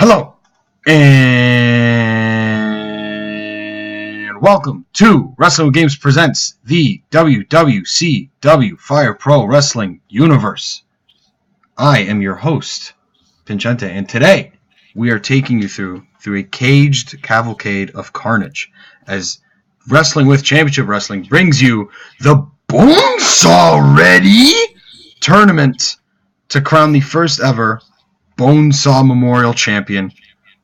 Hello, and welcome to Wrestling with Games presents the WWCW Fire Pro Wrestling Universe. I am your host, Pincente, and today we are taking you through a caged cavalcade of carnage as Wrestling with Championship Wrestling brings you the Bonesaw Ready tournament to crown the first ever Bonesaw Memorial Champion.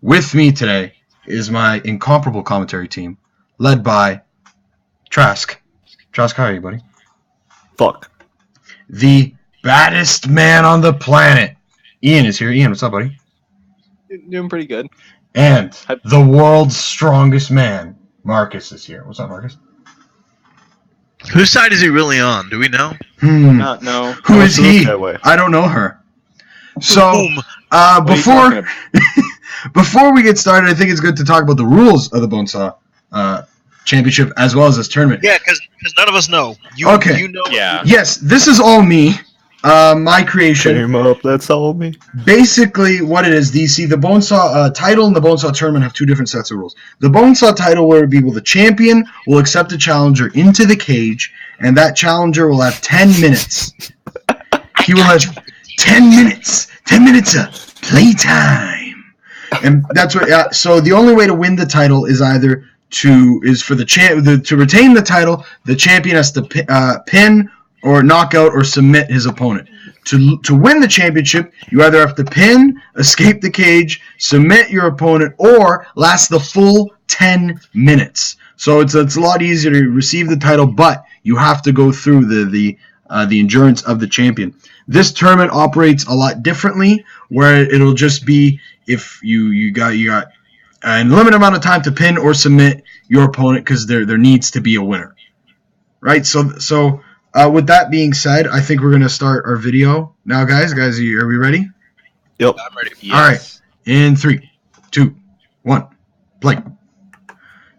With me today is my incomparable commentary team, led by Trask. Trask, how are you, buddy? Fuck. The baddest man on the planet. Ian is here. Ian, what's up, buddy? Doing pretty good. And the world's strongest man, Marcus, is here. What's up, Marcus? Whose side is he really on? Do we know? Not no. Who is he? I don't know her. So, before we get started, I think it's good to talk about the rules of the Bonesaw Championship as well as this tournament. Yeah, because none of us know. Okay. You know. Yeah. Yes, this is all me. My creation. Came up, that's all me. Basically, what it is, DC, the Bonesaw title and the Bonesaw tournament have two different sets of rules. The Bonesaw title will be, the champion will accept a challenger into the cage, and that challenger will have 10 minutes. He will have 10 minutes. 10 minutes of playtime. And that's what. So the only way to win the title is either to retain the title. The champion has to pin or knock out or submit his opponent. To win the championship, you either have to pin, escape the cage, submit your opponent, or last the full 10 minutes. So it's a lot easier to receive the title, but you have to go through the endurance of the champion. This tournament operates a lot differently, where it'll just be if you got a limited amount of time to pin or submit your opponent, because there needs to be a winner, right? So with that being said, I think we're gonna start our video now, guys. Are we ready? Yep. I'm ready. Yes. All right. In 3, 2, 1, play.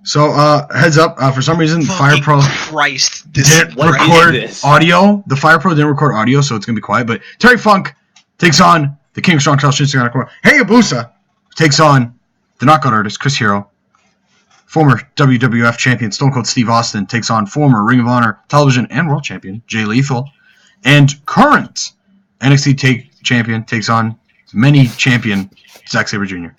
So, heads up, for some reason, Fire Pro Christ, didn't record audio. The Fire Pro didn't record audio, so it's going to be quiet. But Terry Funk takes on the King of Strong Style, Shinsuke Nakamura. Hayabusa takes on the knockout artist, Chris Hero. Former WWF champion, Stone Cold Steve Austin, takes on former Ring of Honor television and world champion, Jay Lethal. And current NXT champion takes on many champion, Zack Sabre Jr.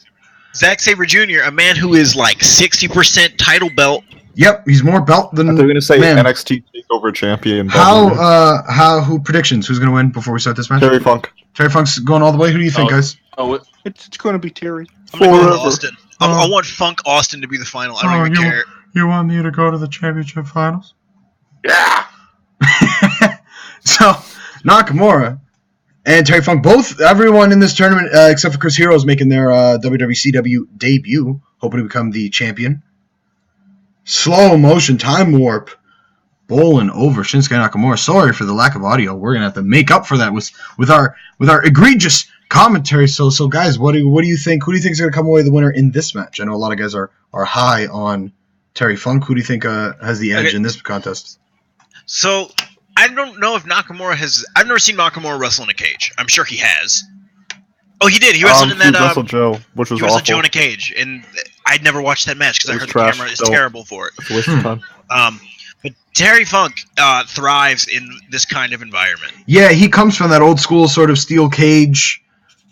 Zack Sabre Jr., a man who is like 60% title belt. Yep, he's more belt than. They're gonna say man. NXT Takeover champion. Who predictions? Who's gonna win before we start this match? Terry Funk. Terry Funk's going all the way. Who do you think, guys? It's going to be Terry. I'm going to go with Austin. I want Funk Austin to be the final. I don't even care. You want me to go to the championship finals? Yeah. So Nakamura and Terry Funk, everyone in this tournament except for Chris Hero is making their WWCW debut, hoping to become the champion. Slow motion time warp, bowling over Shinsuke Nakamura. Sorry for the lack of audio. We're gonna have to make up for that with our egregious commentary. So guys, what do you think? Who do you think is gonna come away the winner in this match? I know a lot of guys are high on Terry Funk. Who do you think has the edge in this contest? So I don't know if Nakamura has. I've never seen Nakamura wrestle in a cage. I'm sure he has. Oh, he did. He wrestled in that. He wrestled Joe, which was he awful. wrestled Joe in a cage, and I'd never watched that match because I heard the camera is terrible for it. It's a waste of time. But Terry Funk thrives in this kind of environment. Yeah, he comes from that old school sort of steel cage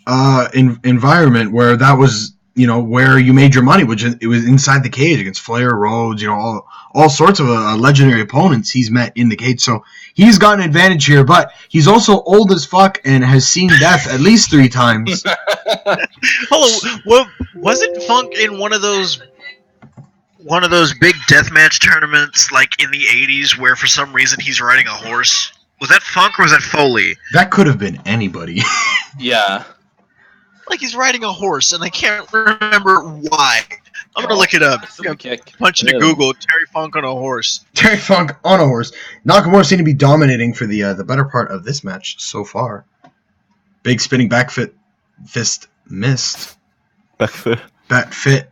environment where that was, where you made your money, which it was inside the cage against Flair, Rhodes, all sorts of legendary opponents he's met in the cage. So he's got an advantage here, but he's also old as fuck and has seen death at least 3 times. Hold on, wasn't Funk in one of those big deathmatch tournaments like in the 80s where for some reason he's riding a horse? Was that Funk or was that Foley? That could have been anybody. Yeah. Like he's riding a horse, and I can't remember why. I'm gonna look it up. Punch into Google. Terry Funk on a horse. Terry Funk on a horse. Nakamura seemed to be dominating for the better part of this match so far. Big spinning back fist missed. Back fit.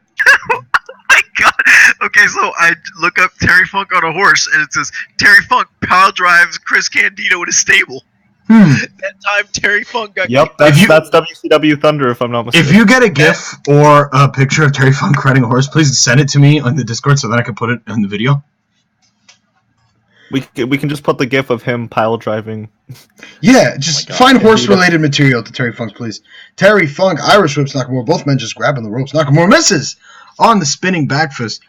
Oh my god. Okay, so I look up Terry Funk on a horse, and it says Terry Funk pile drives Chris Candido in his stable. That time Terry Funk got Yep, kicked. that's WCW Thunder, if I'm not mistaken. If you get a GIF or a picture of Terry Funk riding a horse, please send it to me on the Discord so that I can put it in the video. We can just put the GIF of him pile driving. Yeah, just God. find horse-related material to Terry Funk, please. Terry Funk, Irish whips Nakamura. Both men just grabbing the ropes. Nakamura misses on the spinning back fist.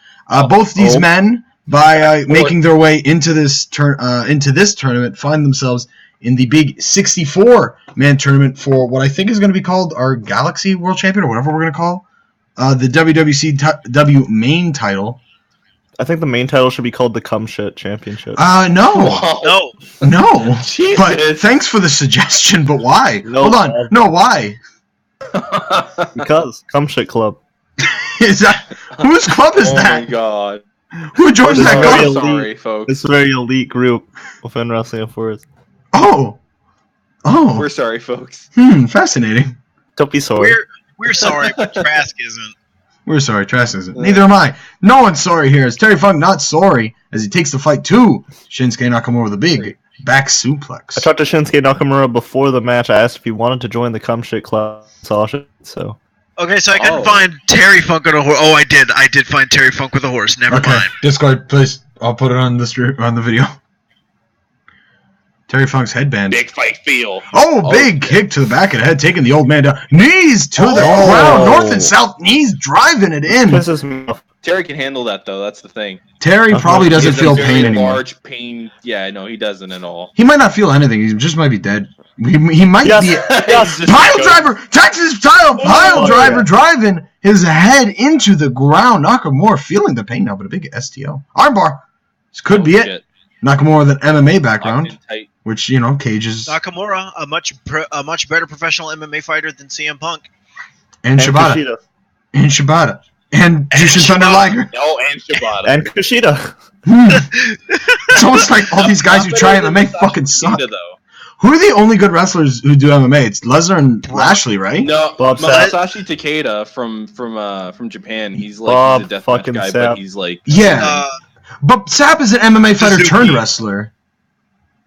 Both these men, by making their way into this tournament, find themselves in the big 64-man tournament for what I think is going to be called our Galaxy World Champion, or whatever we're going to call the WWCW main title. I think the main title should be called the Cum Shit Championship. No. Wow. No. Jesus. But thanks for the suggestion, but why? No, Hold on. No, why? Because Cum Shit Club. Is that whose club is Oh that? my god. Who joins that Very club? elite. Sorry, folks. It's a very elite group within Wrestling of Forest. Oh. We're sorry, folks. Fascinating. Don't be sorry. We're sorry, but Trask isn't. We're sorry, Trask isn't. Neither am I. No one's sorry here. It's Terry Funk not sorry as he takes the fight to Shinsuke Nakamura with a big back suplex. I talked to Shinsuke Nakamura before the match. I asked if he wanted to join the Cum Shit Club. So Okay, so I couldn't find Terry Funk on a horse. Oh, I did. I did find Terry Funk with a horse. Never mind. Discord, please. I'll put it on the video. Terry Funk's headband. Big fight feel. Big kick to the back of the head, taking the old man down. Knees to the ground, north and south knees, driving it in. pisses me off. Terry can handle that though. That's the thing. Terry probably doesn't He has feel a very pain anymore. Large pain. Yeah, no, he doesn't at all. He might not feel anything. He just might be dead. He might be. Yes. Pile driver, Texas style pile driver, driving his head into the ground. Nakamura feeling the pain now, but a big STO armbar. This could be it. Shit. Nakamura with an MMA Locked in background, tight. which cages Nakamura, a much better professional MMA fighter than CM Punk. and Shibata Kushida. and Jushin Thunder Liger. Oh, and Shibata. And Kushida. It's almost like all these guys who try MMA fucking suck. Kushida, though. Who are the only good wrestlers who do MMA? It's Lesnar and Lashley, right? No, Bob Sapp. Masashi Takeda from Japan. He's like Bob he's a deathmatch fucking guy, Sapp. but he's like Yeah, but Sapp is an MMA fighter Suzuki. turned wrestler.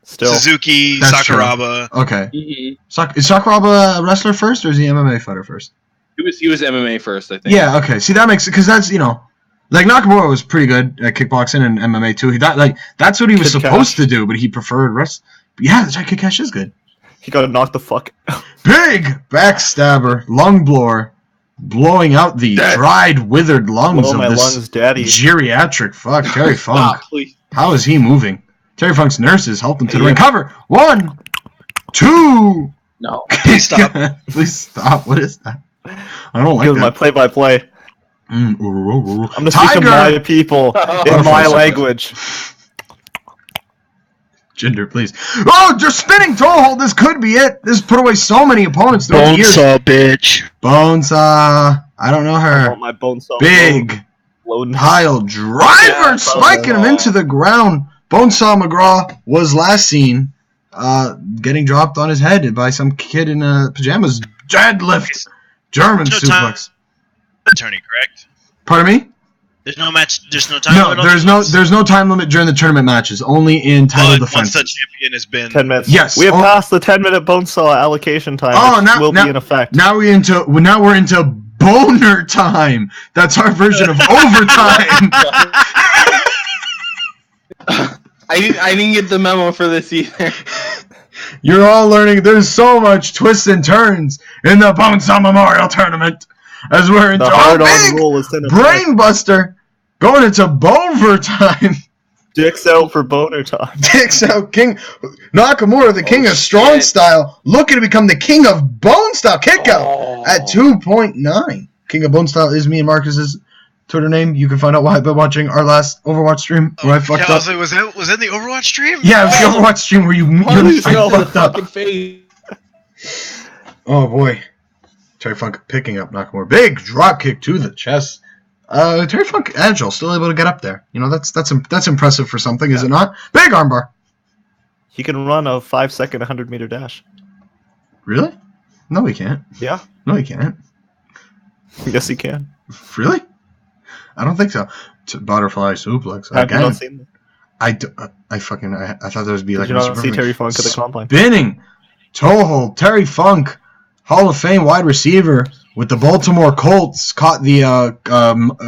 Still. Suzuki, That's true. Sakuraba. Okay. Mhm. Is Sakuraba a wrestler first, or is he an MMA fighter first? He was MMA first, I think. Yeah, okay. See, that makes because that's like Nakamura was pretty good at kickboxing and MMA too. That's what he was Kid supposed Cash. to do, but he preferred wrestling. Yeah, that's right. Kid Cash is good. He got knocked the fuck out. Big backstabber, lung blower, blowing out the dried, withered lungs Blow of my this lungs, daddy. geriatric fuck. Terry Funk. Ah, please. How is he moving? Terry Funk's nurses helped him to the ring. Cover. 1, 2. No. Please stop. Please stop. What is that? I don't like Give my that. play-by-play. I'm gonna speak to my people in my language. Jinder, please. Oh, just spinning toe hold. This could be it. This put away so many opponents throughout the years. Bonesaw, bitch. Bonesaw. I don't know I her. want my Bonesaw Big loading. pile driver Yeah, spiking him Bonesaw. into the ground. Bonesaw McGraw was last seen getting dropped on his head by some kid in pajamas. Deadlift. German There's no time. suplex. Attorney, correct? Pardon me? There's no match. There's no time. No, limit on there's no time limit during the tournament matches. Only in title But once defense. the champion has been 10 minutes. Yes. We have Oh. passed the 10-minute Bonesaw allocation time, Oh, which will be in effect. Now we're into boner time. That's our version of overtime. I didn't get the memo for this either. You're all learning. There's so much twists and turns in the Bonesaw Memorial Tournament as we're into The hard-on big rule is in effect. brain buster going into boner time. Dicks out for boner time. Dicks out King Nakamura, the king of strong shit. style, looking to become the king of bone style. Kick out Oh. at 2.9. King of bone style is me and Marcus's Twitter name. You can find out why by watching our last Overwatch stream where I fucked up. Was that the Overwatch stream? Yeah, it was the Overwatch stream where you really Go for the fucked up. fucking face. Oh boy. Terry Funk picking up Nakamura. Big drop kick to the chest. Terry Funk agile, still able to get up there. That's impressive for something, is it not? Big armbar. He can run a 5-second 100-meter dash. Really? No, he can't. Yeah. No, he can't. Yes, he can. Really? I don't think so. Butterfly suplex Have you again. not seen that? I thought there would be Did like you not see Terry Funk at the combine? spinning Toehold, Terry Funk, Hall of Fame wide receiver with the Baltimore Colts, caught the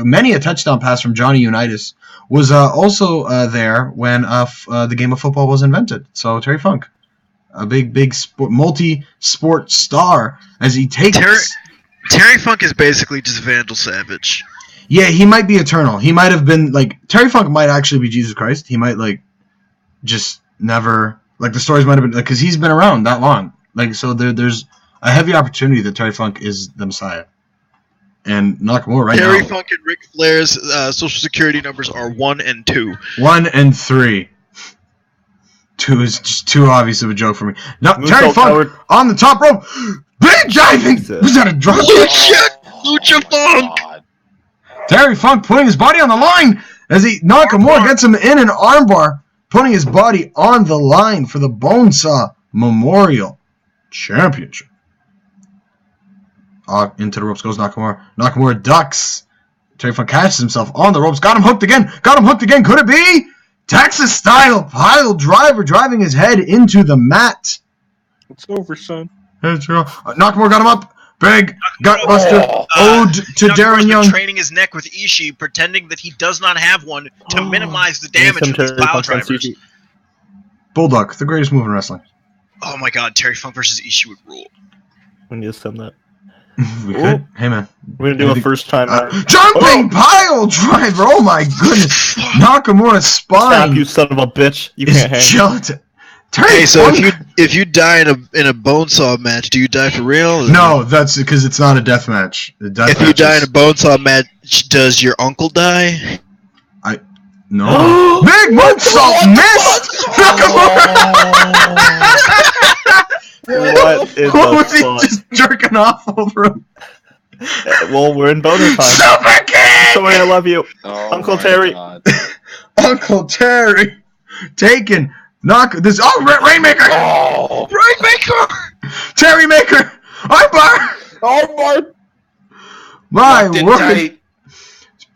many a touchdown pass from Johnny Unitas, was also there when the game of football was invented. So Terry Funk, a big multi-sport star, as he takes... Terry Funk is basically just Vandal Savage. Yeah, he might be eternal. He might have been, like... Terry Funk might actually be Jesus Christ. He might, like, just never... Like, the stories might have been... Because he's been around that long. Like, so there's a heavy opportunity that Terry Funk is the Messiah. And Nakamura right Terry now... Funk and Ric Flair's social security numbers are 1 and 2. 1 and 3. 2 is just too obvious of a joke for me. No, Terry Funk on the top rope. Big diving. Was that a drop kick? Lucha Funk. Terry Funk putting his body on the line as Nakamura gets him in an armbar, putting his body on the line for the Bonesaw Memorial Championship. Into the ropes goes Nakamura. Nakamura ducks. Terry Funk catches himself on the ropes. Got him hooked again. Could it be? Texas style pile driver driving his head into the mat. It's over, son. Nakamura got him up. Big gutbuster ode to Darren Young. Training his neck with Ishii, pretending that he does not have one to minimize the damage of his pile drivers. Bulldog, the greatest move in wrestling. Oh my god, Terry Funk versus Ishii would rule. We need to send that. We could. Hey man, we're gonna do a first time. Jumping pile driver. Oh my goodness, Nakamura's spine. Stop, you son of a bitch! You can't hang. Gelatin. Hey, so if you die in a Bonesaw match, do you die for real? No, that's because it's not a death match. If you die in a Bonesaw match, does your uncle die? No. Big moonsault miss. What was he just jerking off over him? Well, we're in bonus time. Super kick! Sorry, I love you, Uncle Terry. Uncle Terry, taken. Rainmaker! Oh, Rainmaker! Terry Maker! Armbar! My word!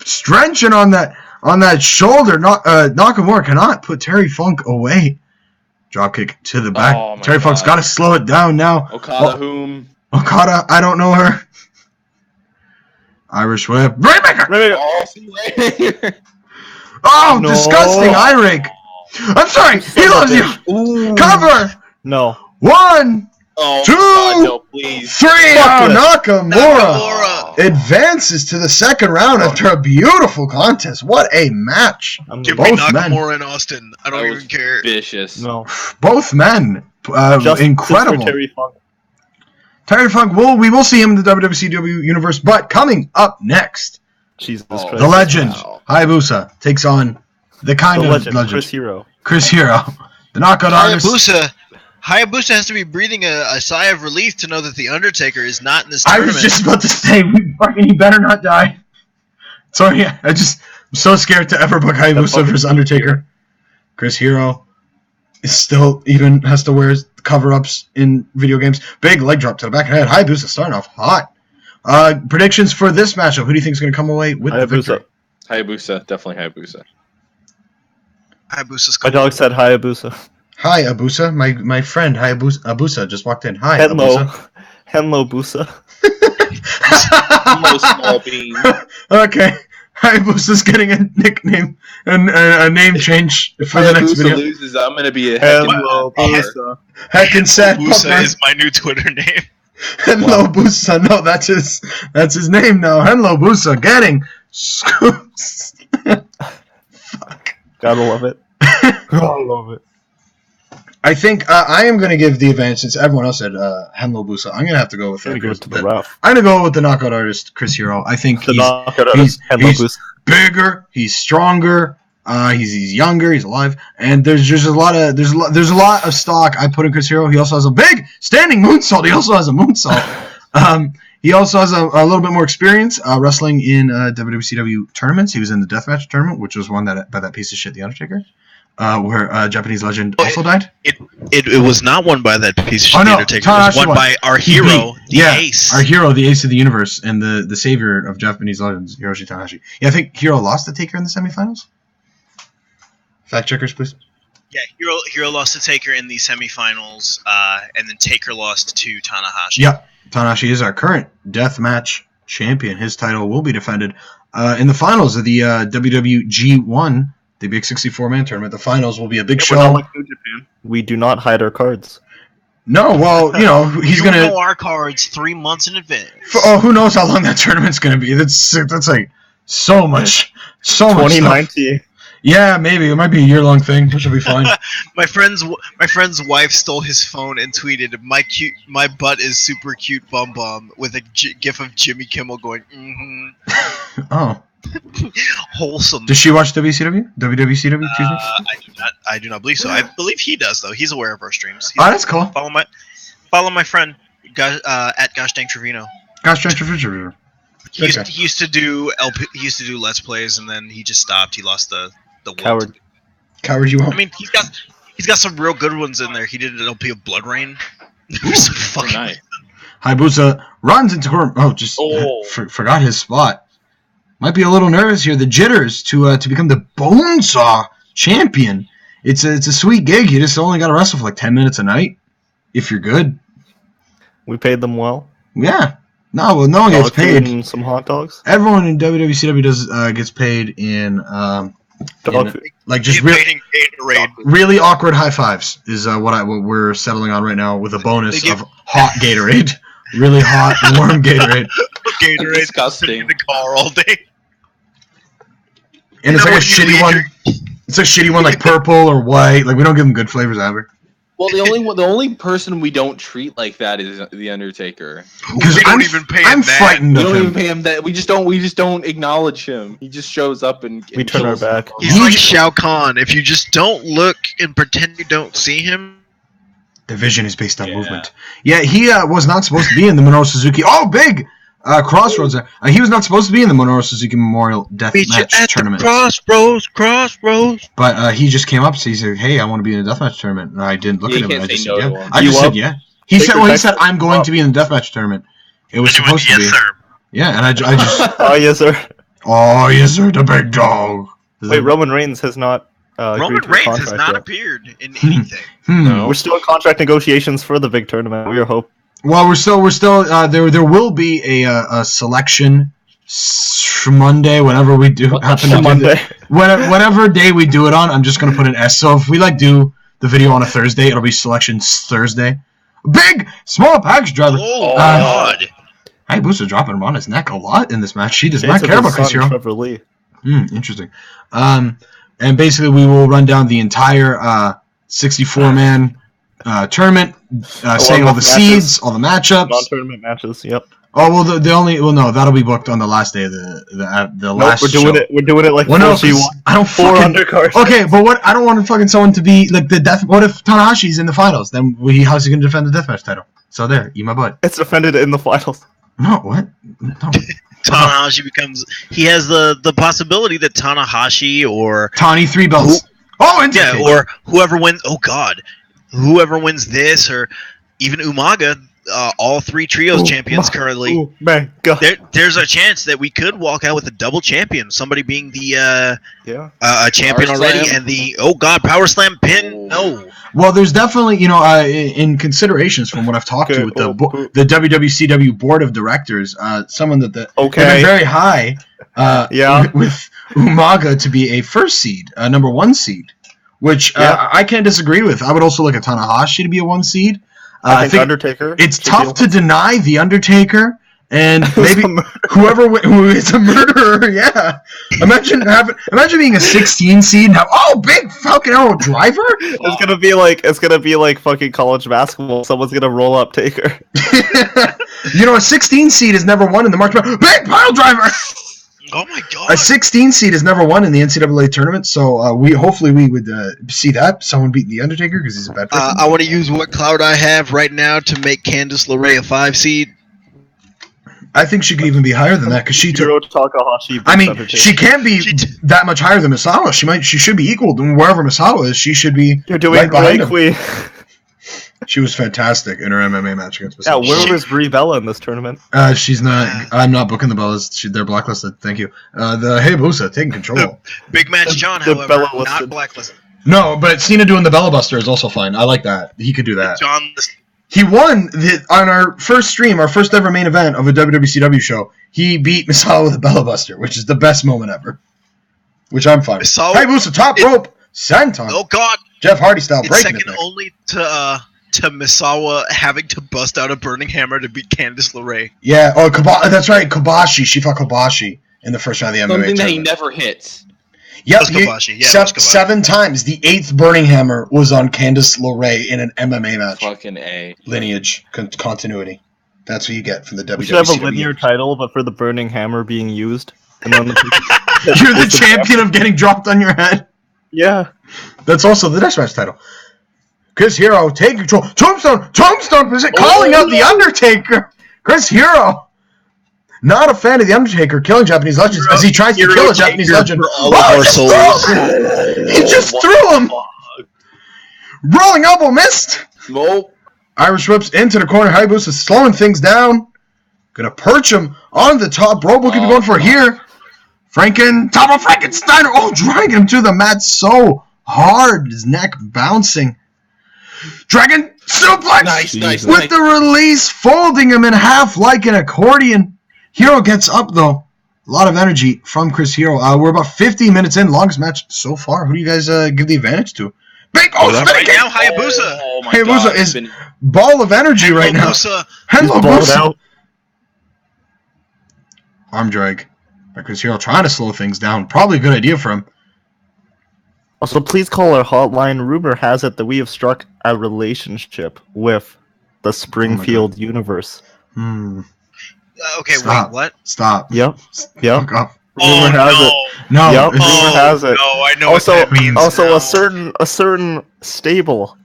Stretching on that shoulder. Nakamura cannot put Terry Funk away. Dropkick to the back. Terry Funk's got to slow it down now. Okada, I don't know her. Irish whip. Rainmaker! Oh, no. Disgusting eye rake. I'm sorry. He loves you. Ooh. Cover. No. 1, 2, God, no, please. 3. Nakamura advances to the second round after a beautiful contest. What a match! Give me Nakamura and Austin. I don't even care. Vicious. No. Both men. Incredible. Terry Funk. We will see him in the WWCW universe. But coming up next, Jesus Christ. The legend Hayabusa takes on the legend Chris Hero, the knockout artist. Hayabusa has to be breathing a sigh of relief to know that the Undertaker is not in this tournament. I was just about to say, he better not die. Sorry, I'm so scared to ever book Hayabusa versus Undertaker. Chris Hero is still even has to wear cover-ups in video games. Big leg drop to the back of the head. Hayabusa starting off hot. Predictions for this matchup. Who do you think is going to come away with the victory? Hayabusa, definitely Hayabusa. My dog said Hayabusa. Hi, Abusa. My friend Abusa just walked in. Hi, Hello. Abusa. Hello, Busa. Hello, small bean. Okay. Hayabusa's getting a nickname and a name change for the next video. Loses, I'm going to be a Hello, Busa. Heckin' sad Busa is my new Twitter name. Hello, Busa. No, that's his name now. Hello, Busa. Getting scoops. Fuck. Gotta love it. Gotta love it. I think I am going to give the advantage since everyone else said Henlo Busa. I'm going to have to go with I'm going to go with the knockout artist Chris Hero. I think he's bigger, he's stronger, he's younger, he's alive, and there's a lot of stock I put in Chris Hero. He also has a big standing moonsault. He also has a moonsault. He also has a little bit more experience wrestling in WWCW tournaments. He was in the deathmatch tournament, which was won by that piece of shit, The Undertaker. Where Japanese legend also died? It was not won by that piece of shit, The Undertaker. It was won by our hero, the Ace. Our hero, the Ace of the Universe, and the savior of Japanese legends, Hiroshi Tanahashi. Yeah, I think Hero lost to Taker in the semifinals. Fact checkers, please. Yeah, Hero lost to Taker in the semifinals, and then Taker lost to Tanahashi. Yep, Tanahashi is our current deathmatch champion. His title will be defended in the finals of the WWG 1, the big 64-man tournament. The finals will be a big show. Not like New Japan. We do not hide our cards. No, well, he's going to... know our cards 3 months in advance. Who knows how long that tournament's going to be. That's like so much. 2019. Yeah, maybe. It might be a year-long thing, which will be fine. My friend's wife stole his phone and tweeted, "My butt is super cute, bum bum," with a gif of Jimmy Kimmel going, "Mm-hmm." Oh. Wholesome. Does she watch WCW? WWCW, excuse me? I do not believe so. I believe he does, though. He's aware of our streams. That's cool. Follow my friend, at Gosh Dang Trevino. Gosh Dang Trevino. He used to do Let's Plays, and then he just stopped. He lost the Coward. Coward, you won't. I mean, he's got some real good ones in there. He did an LP of Blood Rain. So fucking nice. Hayabusa runs into forgot his spot. Might be a little nervous here. The jitters to become the Bonesaw champion. It's a sweet gig. You just only got to wrestle for like 10 minutes a night, if you're good. We paid them well. Yeah. No one gets paid. And some hot dogs. Everyone in WWCW gets paid in like just really awkward high fives is what we're settling on right now with a bonus of hot Gatorade. Really hot, warm Gatorade. Gatorade disgusting. In the car all day. And it's like a shitty one. It's a shitty one, like purple or white. Like we don't give them good flavors ever. Well, the only person we don't treat like that is the Undertaker. Because I'm frightened of him. We don't him. even pay him that. We just don't acknowledge him. He just shows up and we turn our back. He's like Shao Kahn. If you just don't look and pretend you don't see him. The vision is based on movement. Yeah, he was not supposed to be in the Minoru Suzuki. Oh, big crossroads there. He was not supposed to be in the Minoru Suzuki Memorial Deathmatch Tournament. Crossroads. But he just came up and he said, "Hey, I want to be in a deathmatch tournament." And I didn't look at him. And I just said, "Yeah." I just said, "Yeah." He said, "I'm going to be in the deathmatch tournament." It was supposed to be. Yes, sir. Yeah, and I just. Oh yes, sir. Oh yes, sir. The big dog. Wait, Roman Reigns has not. Roman Reigns has not appeared in anything. No. We're still in contract negotiations for the big tournament. We hope. Well, we're still. There will be a selection Monday whenever we do happen to Monday. Whatever day we do it on. I'm just gonna put an S. So if we do the video on a Thursday, it'll be selections Thursday. Big small package driver. Oh God! Hayabusa dropping him on his neck a lot in this match. She does not care about Chris Hero. Trevor Lee. Interesting. And basically, we will run down the entire 64-man tournament, saying all the seeds, all the matchups, non-tournament matches. Yep. Oh well, no, that'll be booked on the last day of the last. We're doing show. it. We're doing it like I don't fucking undercards. Okay, but what? I don't want fucking someone to be like the death. What if Tanahashi's in the finals? Then how's he gonna defend the deathmatch title? So there, eat my butt. It's defended in the finals. No, what? No. Tanahashi he has the possibility that Tanahashi or Tani 3 belts. Or whoever wins. Oh God, whoever wins this, or even Umaga, all 3 trios champions currently. There's a chance that we could walk out with a double champion. Somebody being the champion already, and the Power Slam pin. No. Well, there's definitely in considerations from what I've talked to with the WWCW board of directors, someone that they've been very high. With Umaga to be a first seed, number 1 seed, which I can't disagree with. I would also look at Tanahashi to be a 1 seed. I think Undertaker. It's tough to deny the Undertaker, and maybe who is a murderer. Yeah, imagine being a 16 seed and have big Falcon Arrow driver. It's gonna be like fucking college basketball. Someone's gonna roll up Taker. A 16 seed has never won in the March. Big pile driver. Oh my God! A 16 seed has never won in the NCAA tournament, so we would see that someone beating the Undertaker because he's a bad person. I want to use what cloud I have right now to make Candice LeRae a 5 seed. I think she could even be higher than that because she took. Takahashi. I mean, she can't be that much higher than Misawa. She should be equal to wherever Misawa is. She should be. You're doing great, Queen. She was fantastic in her MMA match against Misawa. Yeah, where was Brie Bella in this tournament? She's not. I'm not booking the Bellas. They're blacklisted. Thank you. The Hayabusa taking control. Big Match John, however, not blacklisted. No, but Cena doing the Bella Buster is also fine. I like that. He could do that. He won on our first stream, our first ever main event of a WWCW show. He beat Misawa with a Bella Buster, which is the best moment ever. Which I'm fine with. Hayabusa top rope, senton. Oh God! Jeff Hardy style It's breaking second only to Misawa having to bust out a burning hammer to beat Candice LeRae. Yeah. Oh, that's right. Kobashi. She fought Kobashi in the first round of the MMA. Something that he tournament. never hits. Yep, Kobashi. Yeah, Kobashi. 7 times. The 8th burning hammer was on Candice LeRae in an MMA match. Fucking A. Lineage continuity. That's what you get from the WWCW. We should have a linear title, but for the burning hammer being used. And then You're the champion of getting dropped on your head. Yeah. That's also the next match title. Chris Hero, take control. Tombstone, calling out the Undertaker. Chris Hero. Not a fan of the Undertaker killing Japanese legends as he tries to kill a Japanese legend. He just threw him. Rolling elbow missed. Nope. Irish whips into the corner. Hayabusa slowing things down. Gonna perch him on the top rope. What could be going for here? Top of Frankensteiner. Oh, dragging him to the mat so hard. His neck bouncing. Dragon suplex. Nice. With the release, folding him in half like an accordion. Hero gets up, though. A lot of energy from Chris Hero. We're about 50 minutes in. Longest match so far. Who do you guys give the advantage to? Big right now, Hayabusa. Oh my Hayabusa God, is ball of energy right now. Hayabusa. Arm drag by Chris Hero, trying to slow things down. Probably a good idea for him. Also, please call our hotline. Rumor has it that we have struck a relationship with the Springfield universe. Okay, Stop. wait, what? Stop. Yep. Fuck off. Rumor has it. No. Yep. Rumor has it. No, I know Also, what that means. also now. a certain stable.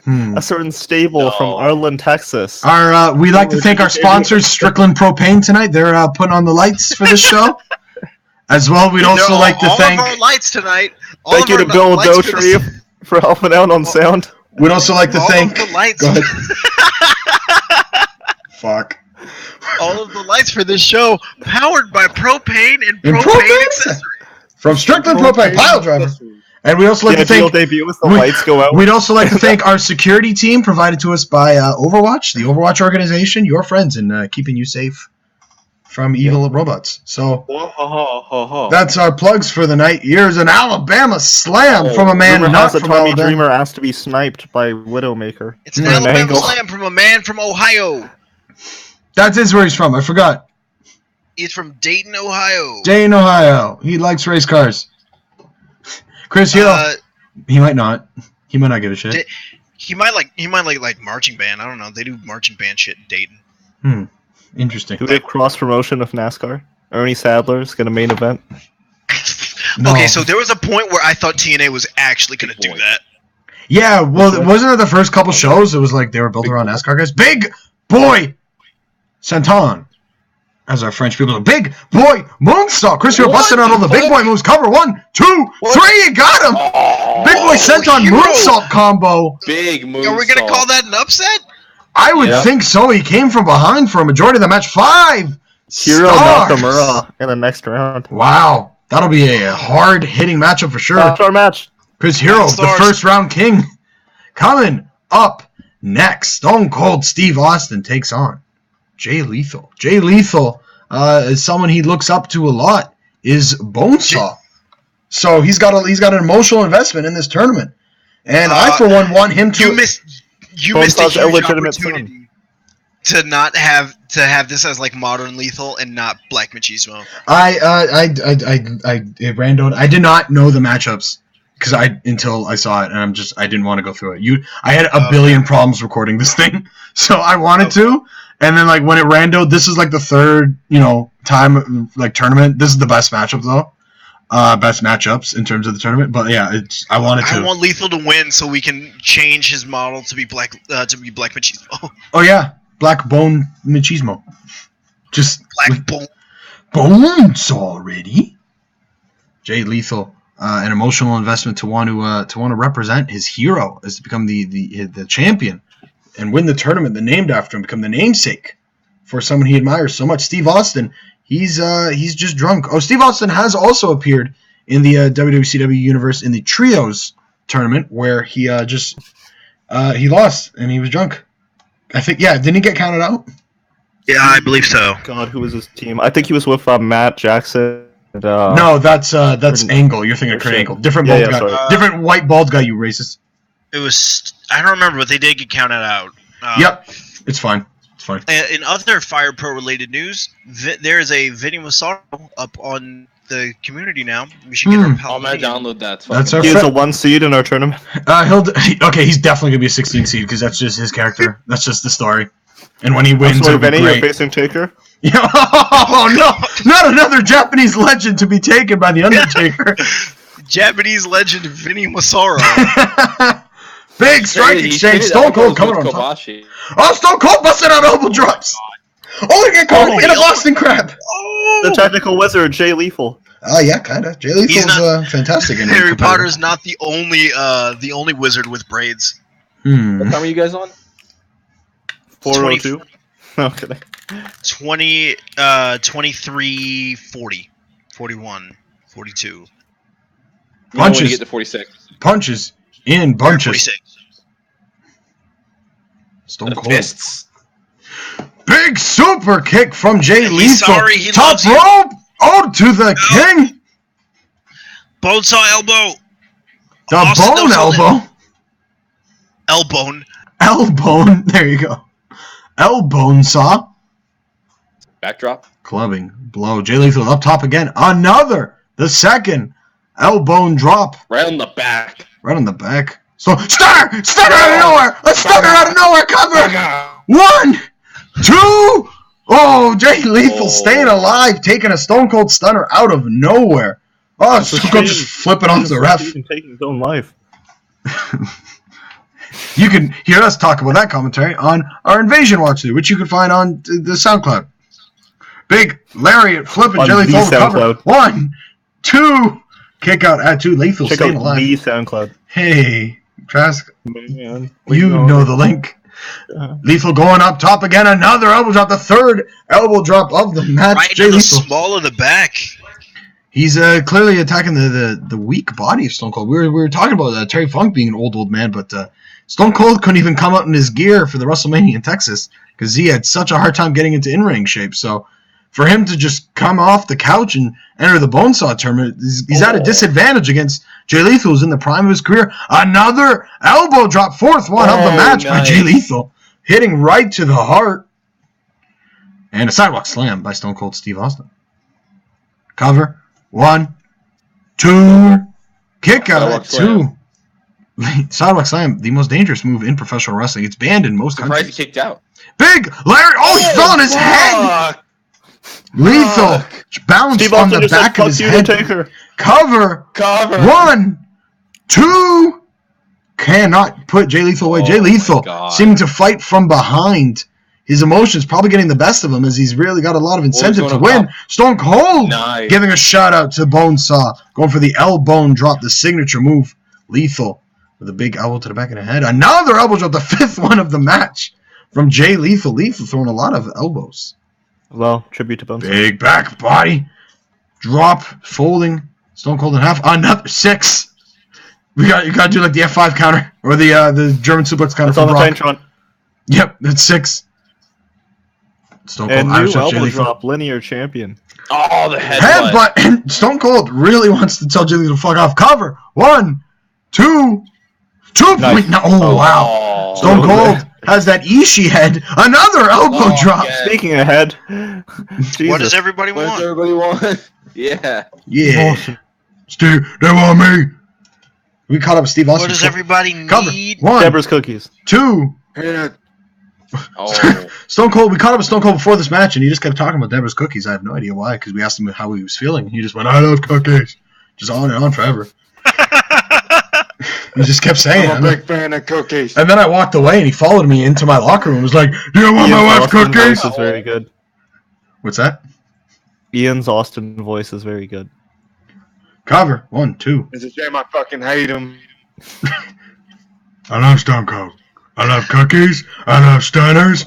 A certain stable from Arlen, Texas. We'd like to thank our sponsors, Strickland Propane, tonight. They're putting on the lights for this show. As well, we'd also like to thank... all of our lights tonight. Thank you to Bill Dotry for helping out on sound. We'd also like to thank... All of the lights. Go ahead. Fuck. All of the lights for this show powered by propane and propane accessories. From Strickland Propane Pile Driver. And we also like to thank... debut with the lights go out. We'd also like to thank our security team provided to us by Overwatch, the Overwatch organization, your friends in keeping you safe from evil robots. So that's our plugs for the night. Here's an Alabama slam from a man not from Tommy Alabama. Dreamer asked to be sniped by Widowmaker. It's an Alabama slam from a man from Ohio. That is where he's from. I forgot. He's from Dayton, Ohio. Dayton, Ohio. He likes race cars. Chris Hero. He might not. He might not give a shit. He might like marching band. I don't know. They do marching band shit in Dayton. Interesting. Do we have cross promotion of NASCAR? Ernie Sadler's gonna main event. No. Okay, so there was a point where I thought TNA was actually gonna do that. Yeah, well, wasn't it the first couple shows? It was like they were built around NASCAR guys. Big boy Santon. As our French people, big boy Moonsaw. Chris, you're busting out all the big boy moves. Cover 1, 2, 3. You got him. Big boy Santon moonsault combo. Big moonsault. Are we gonna call that an upset? I would think so. He came from behind for a majority of the match. 5 Hero stars. Nakamura in the next round. Wow, that'll be a hard hitting matchup for sure. That's our match. Chris Hero, the first round king, coming up next. Stone Cold Steve Austin takes on Jay Lethal. Jay Lethal is someone he looks up to a lot. Is Bonesaw. So he's got an emotional investment in this tournament, and I for one want him to. You missed a huge opportunity to not have this as like modern Lethal and not Black Machismo. Rando, I did not know the matchups until I saw it, and I didn't want to go through it. I had a billion problems recording this thing, so I wanted to. And then, like, when it randoed, this is, like, the third, time, like, tournament. This is the best matchup, though. Best matchups in terms of the tournament. But, yeah, I wanted to. I want Lethal to win so we can change his model to be Black Machismo. Oh, yeah. Black Bone Machismo. Just... Black Bone. Bones already. Jay Lethal. An emotional investment to want to represent his hero as to become the champion. And win the tournament that named after him, become the namesake for someone he admires so much. Steve Austin, he's just drunk. Oh, Steve Austin has also appeared in the WWCW universe in the Trios tournament where he just he lost and he was drunk. I think didn't he get counted out? Yeah, I believe so. God, who was his team? I think he was with Matt Jackson. And, No, that's Angle. You're thinking of Kurt Angle. Different bald guy. sorry. Different white bald guy. You racist. It was. I don't remember, but they did get counted out. Yep, it's fine. It's fine. In other Fire Pro related news, there is a Vinny Massaro up on the community now. We should get our pal. I'm gonna download that. That's our He is friend. a 1 seed in our tournament. He's definitely gonna be a 16 seed because that's just his character. That's just the story. And when he wins, So it'll be Vinny, you're great. facing Taker. Yeah, oh no! Not another Japanese legend to be taken by the Undertaker. Japanese legend Vinny Massaro. Big strike He exchange. traded Stone Cold elbows coming with on top. Kobashi. Oh, Stone Cold busted out elbow drops. Oh, they get caught in a Boston Crab. The technical wizard, Jay Lethal. Oh yeah, kind of. Jay Lethal's fantastic. In Harry Potter's not the only wizard with braids. What time are you guys on? 402. Okay. 20, 23, 40, 41, 42. When Punches. you get to 46. Punches in bunches. 46. Stone The Cold. fists. Big super kick from Jay He's Lethal. sorry, he Top loves you. rope. Oh, to the king. Bonesaw elbow. The Austin bone Nelson. elbow. Elbone. Elbone. There you go. Elbone saw. Backdrop. Clubbing. Blow. Jay Lethal up top again. Another. The second. Elbone drop. Right on the back. Right on the back. So, stunner! Stunner out of nowhere! A stunner out of nowhere! Cover! 1, 2! Oh, Jay Lethal staying alive, taking a Stone Cold Stunner out of nowhere. Oh, Stone Cold just flipping off the ref. Taking his own life. You can hear us talk about that commentary on our Invasion Watch, which you can find on the SoundCloud. Big lariat flipping On Jay Lethal the cover. SoundCloud. 1, 2. Kick out at 2. Lethal Check staying out alive. the SoundCloud. Hey, Trask, Man, you know the link. Lethal going up top again. Another elbow drop. The third elbow drop of the match. Right Jay in the Lethal. small of the back. He's clearly attacking the weak body of Stone Cold. We were talking about Terry Funk being an old man, but Stone Cold couldn't even come out in his gear for the WrestleMania in Texas because he had such a hard time getting into in-ring shape. So for him to just come off the couch and enter the Bonesaw tournament, he's at a disadvantage against Jay Lethal, who's in the prime of his career. Another elbow drop, fourth one of the match by Jay Lethal, hitting right to the heart. And a sidewalk slam by Stone Cold Steve Austin. Cover. 1, 2. Kick out at 2. Sidewalk slam, the most dangerous move in professional wrestling. It's banned in most Surprised countries. he kicked out. Big Larry. Oh, he fell on his head. Lethal bounced Steve on Austin the just said, back of his "Fuck you, head. Taker." Cover. 1, 2. Cannot put Jay Lethal away. Jay Oh my Lethal God. seeming to fight from behind. His emotions probably getting the best of him as he's really got a lot of incentive to going win. up? Stone Cold Nice. giving a shout out to Bonesaw. Going for the elbow drop, the signature move. Lethal with a big elbow to the back of the head. Another elbow drop, the 5th one of the match from Jay Lethal. Lethal throwing a lot of elbows. Well, tribute to Bones. Big back body. Drop, folding. Stone Cold in half. Another 6. You gotta do like the F5 counter. Or the German suplex counter It's from on the Brock. Titantron. Yep, that's 6. Stone Cold And new Irish Jay elbow Lethal. drop, linear champion. Oh, the headbutt. Headbutt. And Stone Cold really wants to tell Jay Lethal to fuck off. Cover. 1, 2. 2 Nice. point. No, oh, wow. Oh, Stone Cold has that Ishii head. Another elbow drop. yeah. Speaking ahead, What does everybody What does want? everybody want? Yeah. Yeah. Awesome. Steve, they want me. We caught up with Steve Austin. What does everybody Cover. need? 1, Deborah's cookies. 2. Oh. Stone Cold, we caught up with Stone Cold before this match, and he just kept talking about Deborah's cookies. I have no idea why, because we asked him how he was feeling, and he just went, "I love cookies." Just on and on forever. He just kept saying it. I'm a big fan of cookies. And then I walked away, and he followed me into my locker room and was like, "Do you want my Ian's wife's Austin cookies?" voice is very good. What's that? Ian's Austin voice is very good. Cover. 1, 2. It's a shame I fucking hate him. I love Stone Cold. I love cookies. I love stunners.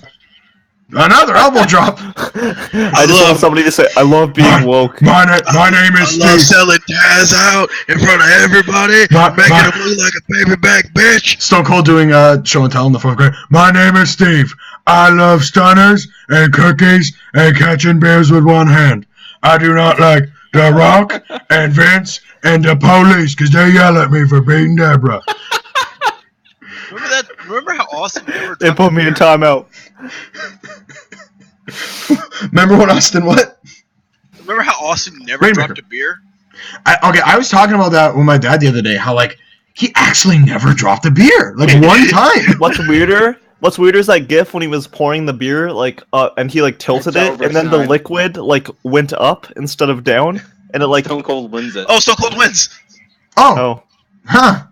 Another elbow drop. I just want somebody to say, I love being woke. My name is I love Steve. selling Taz out in front of everybody, making him look like a baby-back bitch. Stone Cold doing show and tell in the 4th grade. My name is Steve. I love stunners and cookies and catching beers with one hand. I do not like The Rock and Vince and the police because they yell at me for beating Deborah. Remember how awesome They put me in timeout. Remember when Austin what? Remember how Austin never dropped a beer? I was talking about that with my dad the other day. How like he actually never dropped a beer, like one time. What's weirder is that GIF when he was pouring the beer, like, and he like tilted it, and then the liquid like went up instead of down, and it like Stone Cold wins it. Oh, Stone Cold wins. Oh, huh?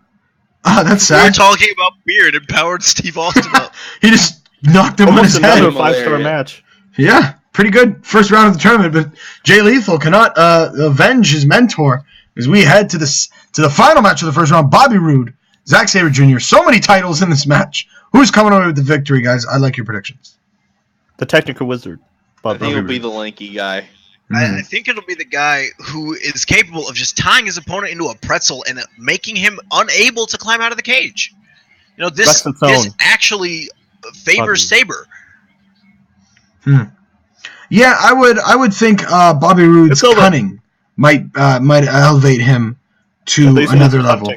That's We were sad. talking about beer and empowered Steve Austin up. He just knocked him on his another head. 5-star match. Yeah, pretty good first round of the tournament, but Jay Lethal cannot avenge his mentor as we head to the final match of the first round. Bobby Roode, Zack Sabre Jr. So many titles in this match. Who's coming away with the victory, guys? I like your predictions. The technical wizard. I think it'll be the lanky guy. I think it'll be the guy who is capable of just tying his opponent into a pretzel and making him unable to climb out of the cage. You know, this actually favors Sabre. Yeah, I would think Bobby Roode's cunning might elevate him to another level.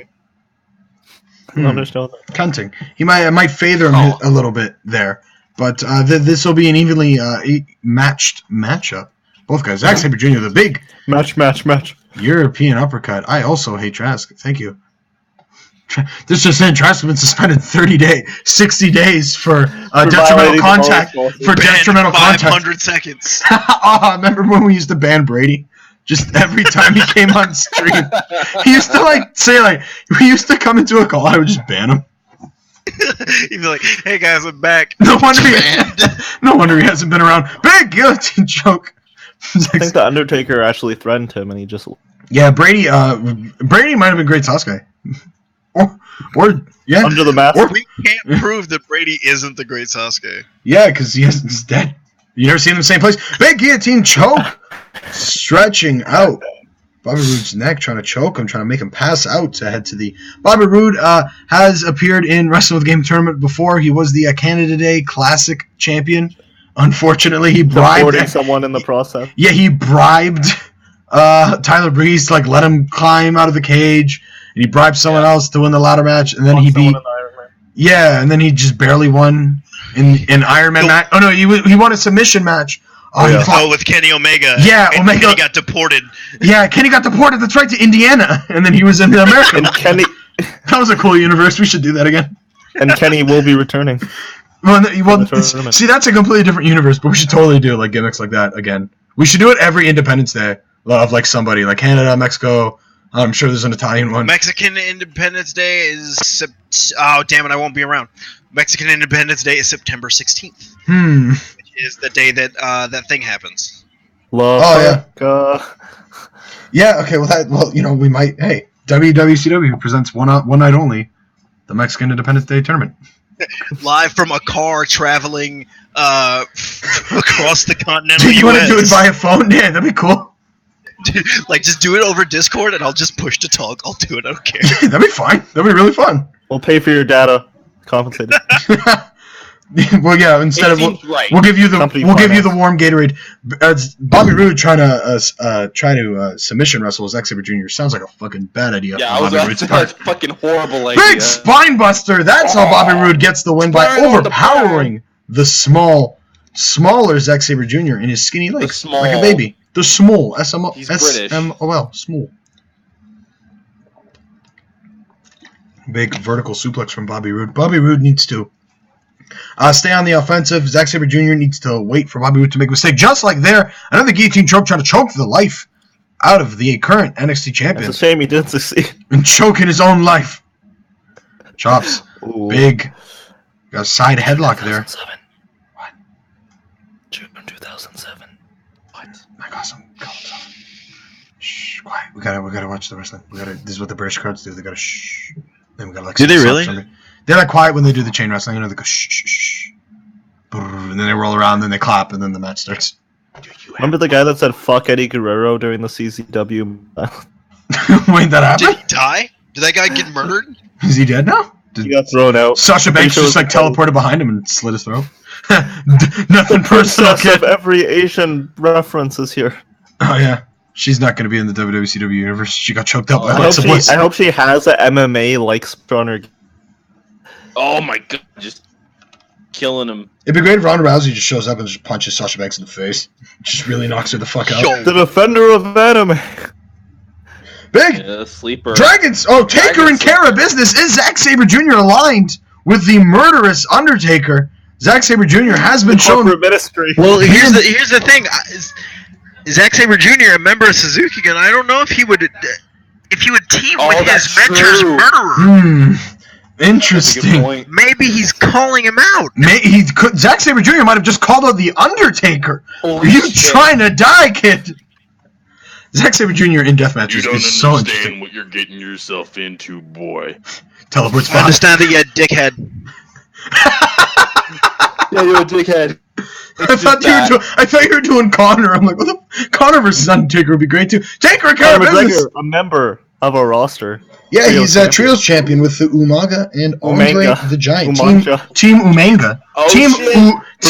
Understand that. Cunting. He might favor him a little bit there, but this will be an evenly matched matchup. Both guys, Zack Sabre Jr., the big match. European uppercut. I also hate Trask. Thank you. This just saying Trask has been suspended 60 days for detrimental contact. For detrimental contact. 500 seconds. Remember when we used to ban Brady? Just every time he came on stream, he used to say we used to come into a call. I would just ban him. He'd be like, "Hey guys, I'm back." No wonder he hasn't been around. Big guillotine choke. I think the Undertaker actually threatened him, and he just Brady might have been great Sasuke. Or under the mask. We can't prove that Brady isn't the great Sasuke. Yeah, because he's dead. You never seen him in the same place. Big guillotine choke, stretching out Bobby Roode's neck, trying to choke him, trying to make him pass out to head to the. Bobby Roode has appeared in Wrestle with Game tournament before. He was the Canada Day Classic champion. Unfortunately, he bribed someone in the process. Yeah, he bribed Tyler Breeze to let him climb out of the cage, and he bribed someone else to win the ladder match, and then he beat. And then he just barely won in Iron Man match. Oh no, he won a submission match. With Kenny Omega. Yeah, Omega. Kenny got deported. Yeah, Kenny got deported. That's right, to Indiana, and then he was in America. And Kenny. That was a cool universe. We should do that again. And Kenny will be returning. See, that's a completely different universe, but we should totally do gimmicks like that again. We should do it every Independence Day of somebody like Canada, Mexico. I'm sure there's an Italian one. Mexican Independence Day is oh damn it, I won't be around. Mexican Independence Day is September 16th. Which is the day that that thing happens. Yeah. Okay. We might. Hey, WWCW presents one night only, the Mexican Independence Day tournament. Live from a car traveling across the continental US. You want to do it via phone? Yeah, that'd be cool. Just do it over Discord, and I'll just push to talk. I'll do it. I don't care. That'd be fine. That'd be really fun. We'll pay for your data. Compensated. Well, yeah. Instead of we'll give you the warm Gatorade. Bobby Roode trying to submission wrestle Zack Sabre Jr. sounds like a fucking bad idea. Yeah, that's a fucking horrible idea. Big spine buster. That's how Bobby Roode gets the win by overpowering the smaller Zack Sabre Jr. in his skinny legs, like a baby. The small S-M-O-L, small. Big vertical suplex from Bobby Roode. Bobby Roode needs to stay on the offensive. Zack Sabre Jr. needs to wait for Bobby Roode to make a mistake. Just like there, another guillotine choke trying to choke the life out of the current NXT champion. It's a shame he didn't succeed. And choking his own life. Chops. Ooh. Big. Got a side headlock there. What? June 2007. What? I got some colors on. Shh, quiet. We gotta watch the wrestling. This is what the British cards do. They gotta shh. Then we gotta Do they really? They're quiet when they do the chain wrestling. They go shh, shh, shh. And then they roll around, then they clap, and then the match starts. Remember the guy that said "fuck Eddie Guerrero" during the CZW? Wait, that Did happened? he die? Did that guy get murdered? Is he dead now? He got thrown out. Sasha Banks just like teleported behind him and slit his throat. Nothing personal, Princess kid. of every Asian reference is here. Oh yeah, she's not going to be in the WWCW universe. She got choked up by I Alexa Bliss. hope she has a MMA like on her. Oh my god, just killing him. It'd be great if Ronda Rousey just shows up and just punches Sasha Banks in the face. Just really knocks her the fuck out. Yo. The defender of anime. Big Yeah, sleeper. Dragons. Oh, Taker and Kara business. Is Zack Sabre Jr. aligned with the murderous Undertaker? Zack Sabre Jr. has been shown. Corporate ministry. Well, here's the thing. Zack Sabre Jr., a member of Suzuki Gun, I don't know if he would team Oh, with his that's mentor's true. murderer. That's a good Interesting. point. Maybe he's calling him out. Zack Sabre Jr. might have just called out the Undertaker. Holy Are you shit. trying to die, kid? Zack Sabre Jr. in death You matches don't is so understand interesting. what you're getting yourself into, boy. Teleports I back. understand that, you dickhead. Yeah, you're a dickhead. I thought you were doing Connor. I'm like, what the? Connor versus Undertaker would be great too. Taker and Kara Conor business. McGregor, a member of our roster. Yeah, Trios he's champion. Trios champion with the Umaga and Andre Umanga. the Giant. Umanga. Team Umanga. Oh, team shit.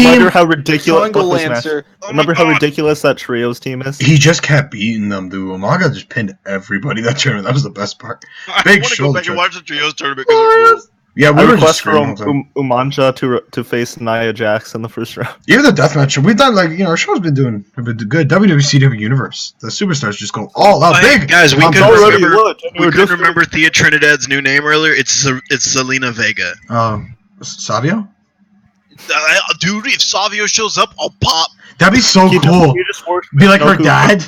Remember how ridiculous? Triangle fuck this match. Lancer. Remember how ridiculous that trios team is? He just kept beating them. The Umaga just pinned everybody that tournament. That was the best part. I Big want to go shoulder back and check. watch the trios tournament because it rules. Yeah, we I were just request for screaming all the time. Umanja to face Nia Jax in the first round. Even the deathmatch, we've done our show's been doing good. WWCW Universe, the superstars just go all out Hey, big. guys, we I'm couldn't already remember, remember Thea Trinidad's new name earlier. It's Zelina Vega. Savio. Dude, if Savio shows up, I'll pop. That'd be so cool. Be like her dad.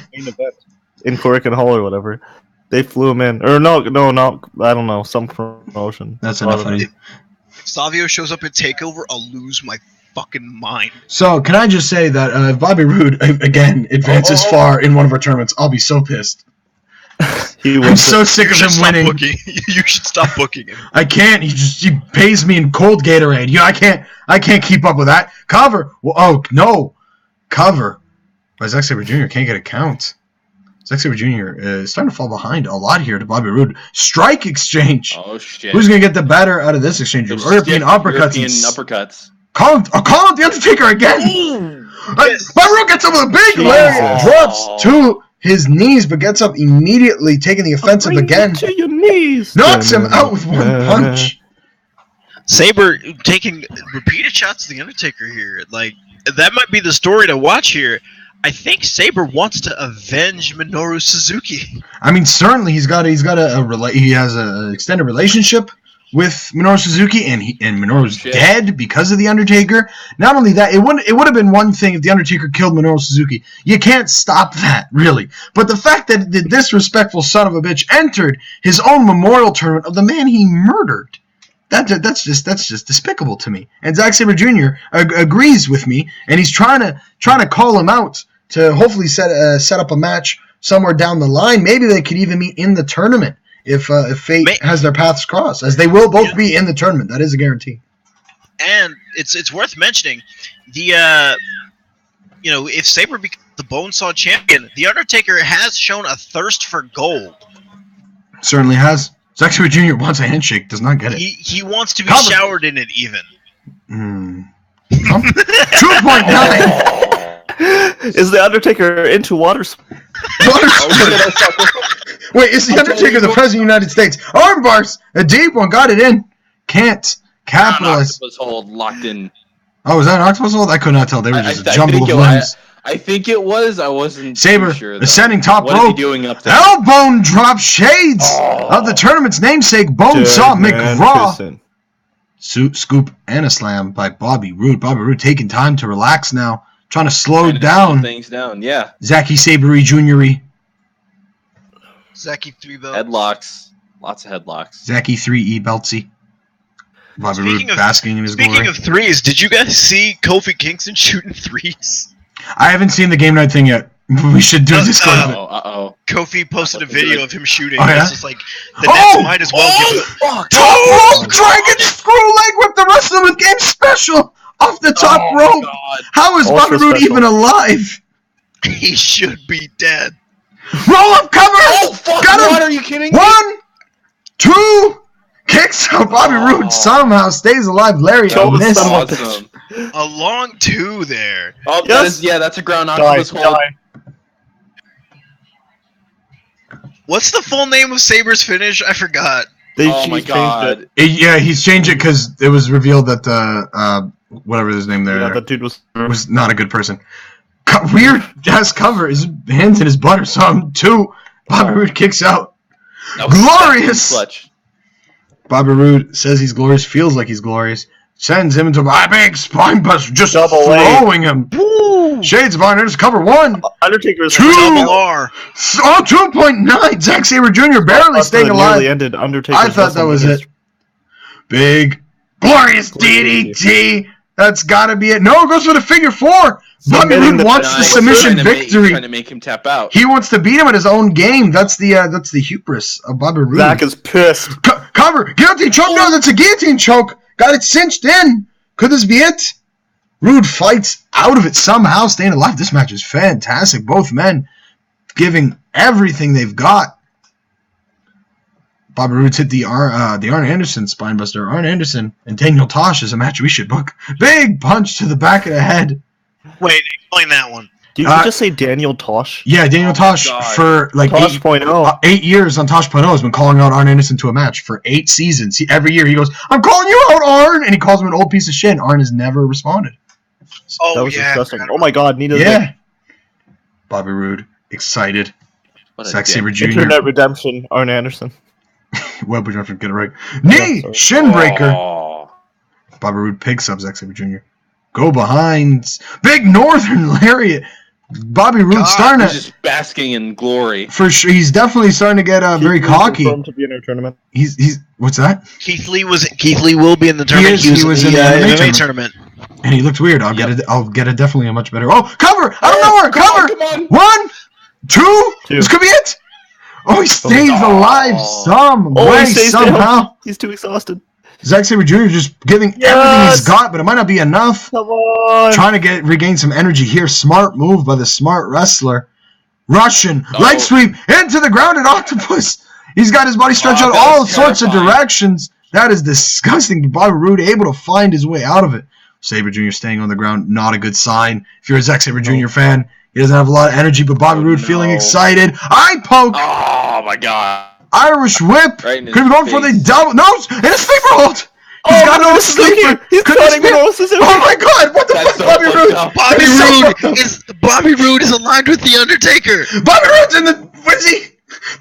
In Korakuen Hall or whatever. They flew him in. Or no, I don't know, some promotion. That's enough. Funny. If Savio shows up at TakeOver, I'll lose my fucking mind. So, can I just say that if Bobby Roode, again, advances far in one of our tournaments, I'll be so pissed. I'm so sick of him winning. You should stop booking him. I can't. He pays me in cold Gatorade. I can't keep up with that. Cover. Well, oh, no. Cover. But Zack Sabre Jr. can't get a count. Zack Sabre Jr. is starting to fall behind a lot here to Bobby Roode. Strike exchange. Oh shit. Who's going to get the better out of this exchange? European uppercuts. European uppercuts. Call out the Undertaker again. Bobby Roode gets up with a big lariat. Drops to his knees, but gets up immediately, taking the offensive again. To your knees. Knocks him out with one punch. Sabre taking repeated shots at the Undertaker here. Like, that might be the story to watch here. I think Sabre wants to avenge Minoru Suzuki. I mean, certainly he has an extended relationship with Minoru Suzuki, and Minoru's dead because of the Undertaker. Not only that, it would have been one thing if the Undertaker killed Minoru Suzuki. You can't stop that, really. But the fact that the disrespectful son of a bitch entered his own memorial tournament of the man he murdered. That's just despicable to me. And Zack Sabre Jr. agrees with me, and he's trying to call him out to hopefully set up a match somewhere down the line. Maybe they could even meet in the tournament if fate has their paths crossed, as they will both be in the tournament. That is a guarantee. And it's worth mentioning the if Sabre becomes the Bonesaw champion, the Undertaker has shown a thirst for gold. Certainly has. Zack Sabre Jr. wants a handshake, does not get it. He wants to be showered in it even. 2.9. Is the Undertaker into water sports? Wait, is the Undertaker the President of the United States? Arm bars! A deep one, got it in. Can't capitalize. Octopus hold locked in. Oh, was that an octopus hold? I could not tell. They were just a jumble of limbs. I think it was. I wasn't Sabre, too sure, ascending top what rope. What is he doing up there? Elbow drop shades of the tournament's namesake, Bonesaw McGraw. Scoop and a slam by Bobby Roode. Bobby Roode taking time to relax now. Trying to slow down. Things down, yeah. Zacky Sabre Jr. Zacky 3 belts. Headlocks. Lots of headlocks. Zacky 3E Beltsy. Bobby Roode basking in his glory. Speaking of threes, did you guys see Kofi Kingston shooting threes? I haven't seen the game night thing yet. We should do a Discord. Kofi posted a video of him shooting. Oh, yeah? It's just like, the Nets might as well give it. Top rope dragon screw leg whip. The rest of them with game special. off the top Oh, rope. God. How is Ultra Bobby Roode special. even alive? He should be dead. Roll up cover. Oh, fuck, Got him. what? Are you kidding me? 1, 2, kicks out. Bobby Roode somehow stays alive. Larry, That was missed. awesome. A long 2 there. Oh, Yes. that's a ground Die, octopus hold. die. What's the full name of Saber's finish? I forgot. They Oh my changed god. it. Yeah, he's changed it because it was revealed that whatever his name there Yeah, that dude was not a good person. Weird ass cover. His hands in his butt or something. 2. Bobby Roode kicks out. That was Glorious! clutch. Bobby Roode says he's glorious, feels like he's glorious, sends him into a big spine buster, just Double throwing him. Shades of Iron Edge, cover 1. Undertaker's 2. Double R. Oh, 2.9. Zack Sabre Jr. barely staying alive. Ended. Undertaker's I thought that was it. Big, glorious DDT. That's got to be it. No, it goes for the figure 4. Bobby Submitting Roode the wants the submission victory. Trying to make him tap out. He wants to beat him at his own game. That's the hubris of Bobby Roode. Zach is pissed. Cover, guillotine choke. No, that's a guillotine choke. Got it cinched in. Could this be it? Roode fights out of it somehow, staying alive. This match is fantastic. Both men giving everything they've got. Bobby Roode's hit the Arn Anderson spinebuster. Arn Anderson and Daniel Tosh is a match we should book. Big punch to the back of the head. Wait, explain that one. Did you just say Daniel Tosh? Yeah, Daniel Tosh God. for like Tosh.0. 8 years on Tosh.0 has been calling out Arn Anderson to a match for 8 seasons. Every year he goes, "I'm calling you out, Arn," and he calls him an old piece of shit. And Arn has never responded. That Oh, was yeah. disgusting. Oh my god, Nita's Yeah. Bobby Roode excited. What a Zack dick. Sabre Jr. Internet redemption, Arn Anderson. Well, we don't have to get it right. Knee, sorry. shin breaker. Oh. Bobby Roode picks up Zack Sabre Jr. Go behind. Big Northern Lariat. Bobby Roode starting He's to, just basking in glory. for sure. He's definitely starting to get very cocky. To be in our tournament. He's what's that? Keith Lee will be in the tournament. He was in the MMA tournament. And he looked weird. I'll get it definitely a much better. Oh, cover! I don't know where cover. Come on. 1, 2. 2. This could be it. Oh, he stays alive some way somehow. He's too exhausted. Zack Sabre Jr. just giving everything Yes! he's got, but it might not be enough. Come on. Trying to regain some energy here. Smart move by the smart wrestler. Russian leg sweep into the grounded octopus. He's got his body stretched out that all was sorts of terrifying. directions. That is disgusting. But Bobby Roode able to find his way out of it. Sabre Jr. staying on the ground, not a good sign. If you're a Zack Sabre Jr. fan, he doesn't have a lot of energy, but Bobby Roode feeling excited. Eye poke. Oh my god. Irish whip. Right in his Could be going for the face. double. No, and a sleeper hold. He's got no sleeper. He's Could this cutting be- Minoru Suzuki. Oh my god, what the That's fuck, so Bobby fucked Roode? up. Bobby Roode is aligned with the Undertaker. Bobby Roode's in the. What is he?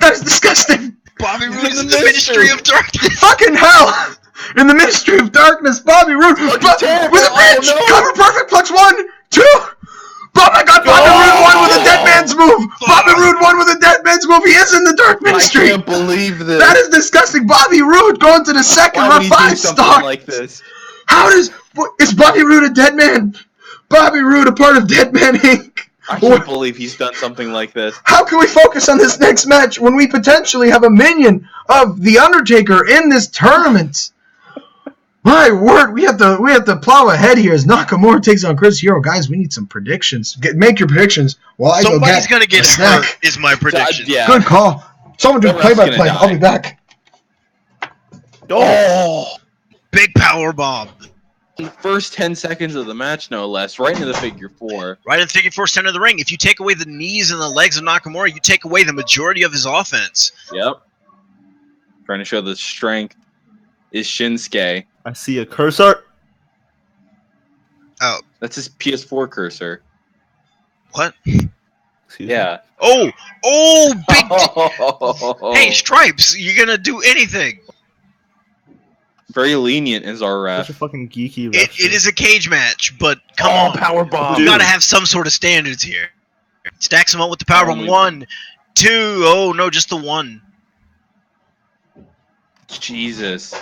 That is disgusting. Bobby Roode is in in the the Ministry of Darkness. Fucking hell! In the Ministry of Darkness, Bobby Roode with terrible. a bridge. Oh, no. Cover perfect. Plex 1, 2. Oh my god, Bobby Roode won with a dead man's move. Bobby Roode won with a dead man's move. He is in the Dark I Ministry. can't believe this. That is disgusting. Bobby Roode going to the second Why would he do revive something stock. like this? How is Bobby Roode a dead man? Bobby Roode a part of Dead Man Inc. I can't believe he's done something like this. How can we focus on this next match when we potentially have a minion of The Undertaker in this tournament? My word, we have to plow ahead here as Nakamura takes on Chris Hero. Guys, we need some predictions. Make your predictions while I Somebody's go gonna a get snack. hurt. Is my prediction. Yeah. Good call. Someone do The ref's play-by-play. gonna I'll be die. back. Oh, big power bomb. First 10 seconds of the match, no less, right into the figure 4. Right in the figure 4 center of the ring. If you take away the knees and the legs of Nakamura, you take away the majority of his offense. Yep. Trying to show the strength is Shinsuke. I see a cursor. Oh, That's his PS4 cursor. what? Excuse me. Yeah. Oh, big. Hey, Stripes, you're gonna do anything. Very lenient is our Such a ref. fucking geeky. It is a cage match, but come on, power bomb. you gotta have some sort of standards here. Stacks them up with the power bomb. Only 1, 2. Oh no, just the 1. Jesus.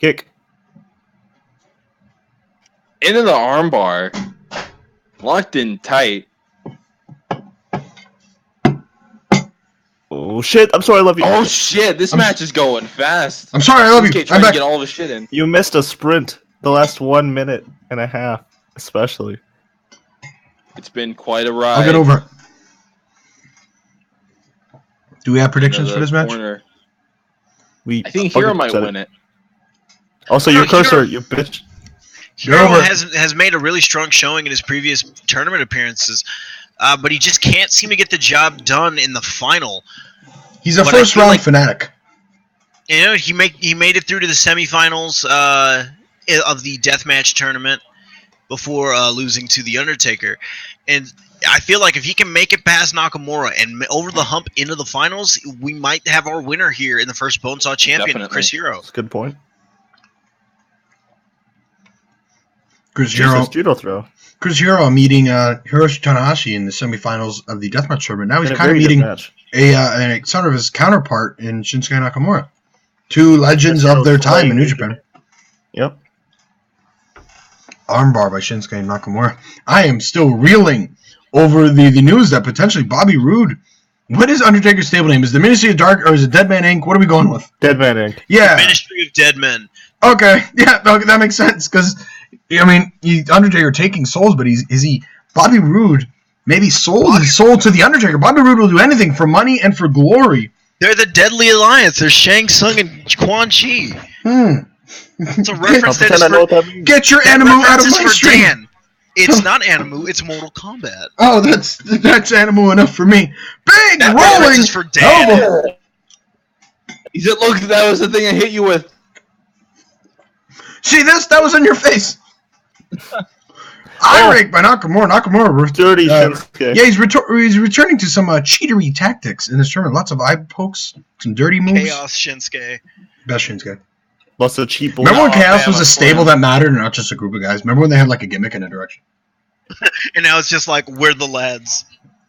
Kick. Into the armbar. Locked in tight. Oh shit! I'm sorry, I love you. Oh shit, this match is going fast. I'm sorry, I love you. Shinsuke I'm trying to back. get all of his shit in. You missed a sprint. The last 1 minute and a half. especially. It's been quite a ride. I'll get over it. Do we have predictions for this match? Corner. I think Hero might win it. Also, your cursor, you bitch. Hero has made a really strong showing in his previous tournament appearances, but he just can't seem to get the job done in the final. He's a first-round fanatic. You know, he made it through to the semifinals of the deathmatch tournament before losing to The Undertaker. And I feel like if he can make it past Nakamura and over the hump into the finals, we might have our winner here in the first Bonesaw champion, Definitely. Chris Hero. That's a good point. Chris Hero, judo throw. Chris Hero meeting Hiroshi Tanahashi in the semifinals of the deathmatch tournament. Now he's In a kind of very good meeting match. a sort of his counterpart in Shinsuke Nakamura. Two legends of their time in New Japan. Yep. Armbar by Shinsuke Nakamura. I am still reeling over the news that potentially Bobby Roode. What is Undertaker's stable name? Is the Ministry of Dark or is it Dead Man Inc.? What are we going with? Dead Man Inc. Yeah. Ministry of Dead Men. Okay. Yeah, okay, that makes sense. Because, I mean, Undertaker taking souls, but is he Bobby Roode? Maybe sold his soul to the Undertaker. Bobby Roode will do anything for money and for glory. They're the Deadly Alliance. They're Shang Tsung and Quan Chi. It's a reference that is for... Get your Animu out of my stream. Dan. It's not Animu, it's Mortal Kombat. Oh, that's Animu enough for me. Big That rolling reference is for Dan. elbow. He said, look, that was the thing I hit you with. See this? That was in your face. Eye rake by Nakamura. Nakamura. Dirty Shinsuke. Yeah, he's returning to some cheatery tactics in this tournament. Lots of eye pokes, some dirty moves. Chaos Shinsuke. Best Shinsuke. Lots of cheap bull. Remember when Chaos was a stable that mattered and not just a group of guys? Remember when they had like a gimmick in a direction? And now it's just like, we're the lads.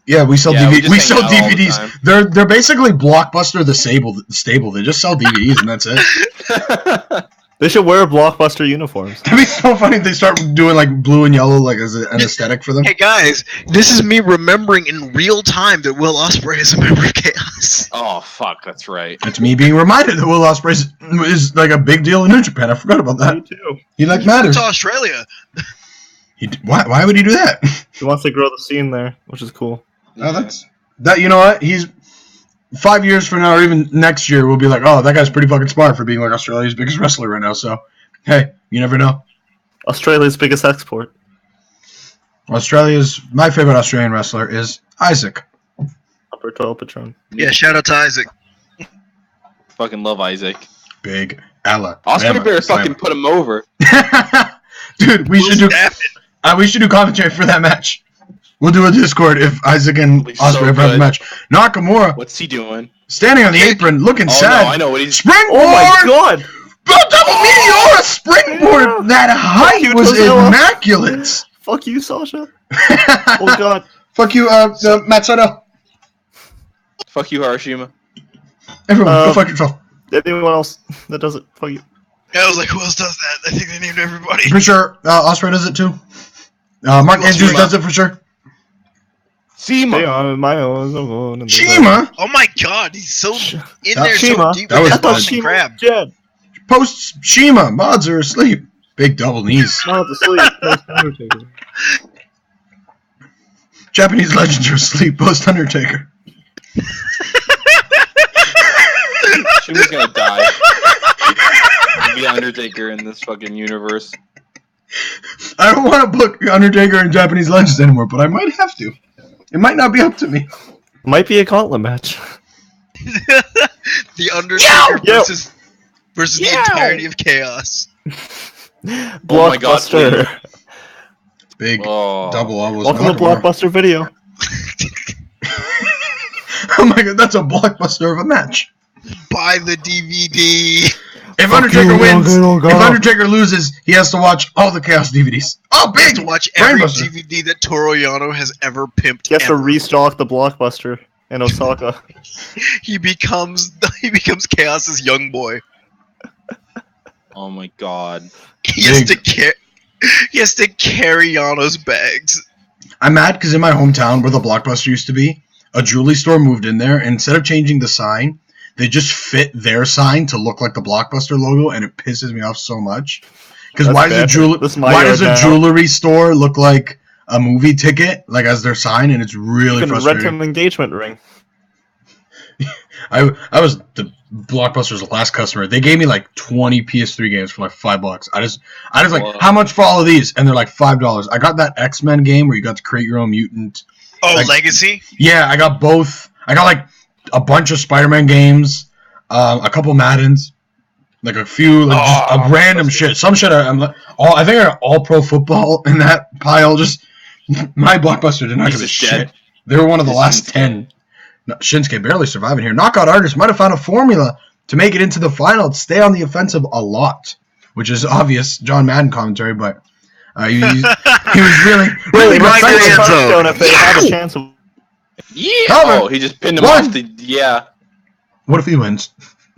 Yeah, we sell Yeah, we sell hang out all the DVDs. time. They're basically Blockbuster the stable. They just sell DVDs and that's it. They should wear Blockbuster uniforms. That'd be so funny if they start doing like blue and yellow like as an aesthetic for them. Hey guys, this is me remembering in real time that Will Ospreay is a member of Chaos. Oh, fuck, that's right. It's me being reminded that Will Ospreay is like a big deal in New Japan. I forgot about Me that. too. He like matters. To Australia. Why would he do that? He wants to grow the scene there, which is cool. Oh, that's that. You know what? He's 5 years from now, or even next year, we'll be like, oh, that guy's pretty fucking smart for being like Australia's biggest wrestler right now. So, hey, you never know. Australia's biggest export. My favorite Australian wrestler is Isaac. Upper 12 Patron. Yeah, shout out to Isaac. Fucking love Isaac. Big Ella. Oscar better fucking put him over. Dude, we should do commentary for that match. We'll do a Discord if Isaac and Be so Oscar ever have a good. match. Nakamura What's he doing? standing on the apron, looking Oh, sad. no, I know what he's... Springboard! Oh my god! Double Meteora springboard! That height you, was Tozilla. immaculate! Fuck you, Sasha. Oh god. Fuck you, Matt Sydal. Fuck you, Harashima. Everyone, go fuck yourself. Anyone else that does it? Fuck you. Yeah, I was like, who else does that? I think they named everybody. For sure, Osprey does it too. Mark Andrews does it for sure. Seema. Shima Oh my god, he's so in That there Shima. so deep That with was that fun. fucking crab. Jed. posts Shima. Mods are asleep. Big double knees. Not to sleep. Post Undertaker. Japanese legends are asleep. Post Undertaker. Shima's gonna die. Be Undertaker in this fucking universe. I don't want to book Undertaker and Japanese legends anymore, but I might have to. It might not be up to me. Might be a gauntlet match. The Undertaker Yo! versus the entirety of Chaos. Oh my God, Blockbuster. Big Oh. double elbows. Welcome to Blockbuster Video. Oh my god, that's a blockbuster of a match. Buy the DVD. If Undertaker wins, if Undertaker loses, he has to watch all the Chaos DVDs. Oh, You have big! to watch every Brainbuster. DVD that Toru Yano has ever pimped. He has to ever. restock the Blockbuster in Osaka. He becomes Chaos's young boy. Oh my god. He has to carry Yano's bags. I'm mad because in my hometown where the Blockbuster used to be, a jewelry store moved in there, and instead of changing the sign, they just fit their sign to look like the Blockbuster logo, and it pisses me off so much. Because That's why does bad. This is my why yard does a now. jewelry store look like a movie ticket, like as their sign, and it's really You can rent frustrating. an engagement ring. I was the Blockbuster's last customer. They gave me like 20 PS3 games for like $5. I just like, Whoa. how much for all of these? And they're like $5. I got that X-Men game where you got to create your own mutant. Oh, Like- Legacy? Yeah, I got both. I got like a bunch of Spider-Man games, a couple Maddens, like a few, like just a random shit. Some shit I'm like, I think I got all pro football in that pile. Just my Blockbuster did not He's give a just shit. dead. They were one of the He's last Shinsuke. 10. No, Shinsuke barely surviving here. Knockout Artist might have found a formula to make it into the final, to stay on the offensive a lot, which is obvious John Madden commentary, but he was really Really, right defensive. in the end zone. touchdown if they have a chance of. Yeah. Cover. Oh, he just pinned him One. off the. Yeah. What if he wins?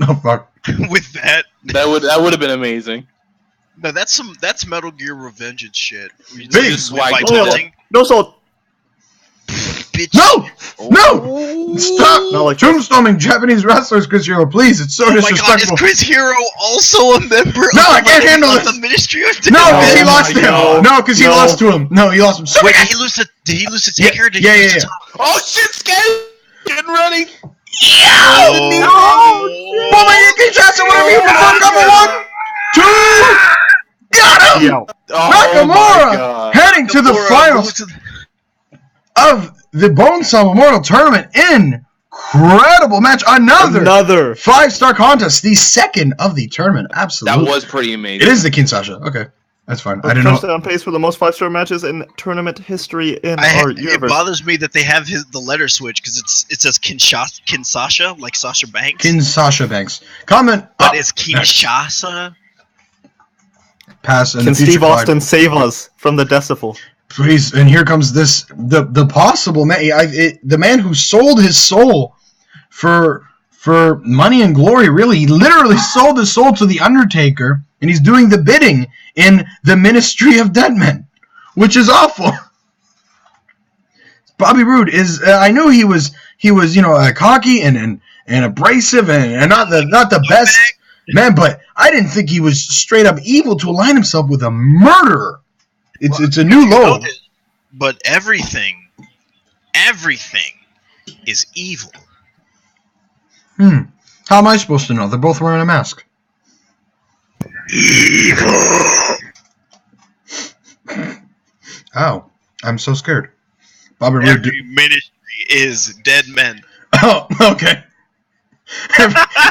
Oh fuck. With that. That would have been amazing. No, that's Metal Gear Revengeance shit. You Big just swag. by Oh, taunting. No, so Bitch. No! No! Stop Not like tombstoning Japanese wrestlers, Chris Hero, please. It's so Oh my god, is disrespectful. Chris Hero also a member No, of, I can't handle of this. the Ministry of No, Death? because he Oh lost to my him. God. No, because he No. lost to him. No, he lost him. So Wait, did he lose to Taker? Did he yeah, lose yeah, to yeah. Oh shit, Sky! Getting ready. Bonesaw Jackson, whatever you prefer. Number 1, 2, got him! yeah. Oh my Nakamura god. heading to the Nakamura finals moved to the- of the Bonesaw Memorial Tournament. Incredible match. Another 5-star contest. The second of the tournament. That Absolutely. was pretty amazing. It is the Kinshasa. Okay. That's fine. I didn't know. On pace for the most 5-star matches in tournament history in our It universe. bothers me that they have the letter switch because it says Kinshasa, like Sasha Banks, Kinshasa Banks. Comment. but up it's next. Kinshasa. Pass and Can future Steve Clyde. Austin save us from the decibel? Please, and here comes this the possible man, the man who sold his soul for money and glory. Really, he literally sold his soul to the Undertaker, and he's doing the bidding in the Ministry of Dead Men, which is awful. Bobby Roode is. I knew he was cocky and abrasive and not the best man, but I didn't think he was straight up evil to align himself with a murderer. It's a new low. But everything is evil. How am I supposed to know? They're both wearing a mask. Evil. Ow. I'm so scared. Bobby Roode. Every ministry is dead men. Oh, okay.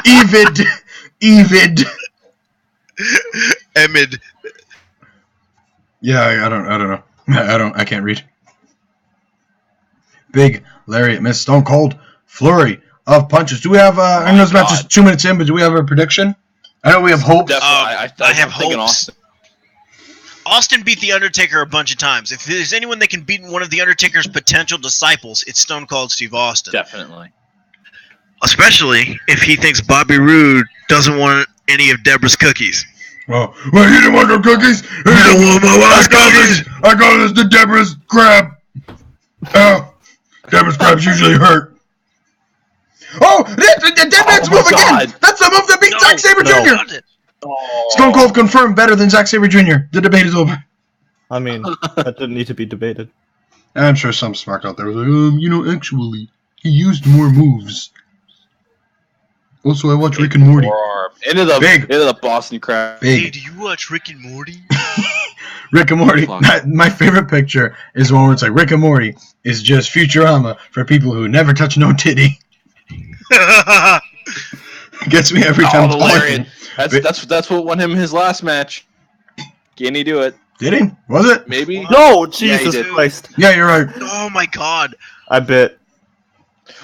Evid. Emid. Yeah, I don't know. I can't read. Big Lariat miss. Stone Cold flurry of punches. Do we have I know this match is 2 minutes in, but do we have a prediction? I know we have hope. Definitely. I have I'm thinking hopes. Austin. Austin beat The Undertaker a bunch of times. If there's anyone that can beat one of The Undertaker's potential disciples, it's Stone Cold Steve Austin. Definitely. Especially if he thinks Bobby Roode doesn't want any of Deborah's cookies. Well, you didn't want no cookies? You don't want my wife's cookies? I got this to Deborah's crab. Oh, Deborah's crabs usually hurt. Oh, the Dead Man's my move again! God. That's the move that beat Zack Sabre Jr. Stone Cold confirmed better than Zack Sabre Jr. The debate is over. I mean, that didn't need to be debated. I'm sure some smart out there was like, actually, he used more moves. Also, I watch Rick and Morty. Forearm. Into the Boston Crab. Hey, Big do you watch Rick and Morty? Rick and Morty. Fuck. My favorite picture is the one where it's like Rick and Morty is just Futurama for people who never touch no titty. Gets me every time. Oh, it's Lariat. playing. That's what won him his last match. Can he do it? Did he? Was it? Maybe. No, he Jesus did. Christ! Yeah, you're right. Oh my god. I bet.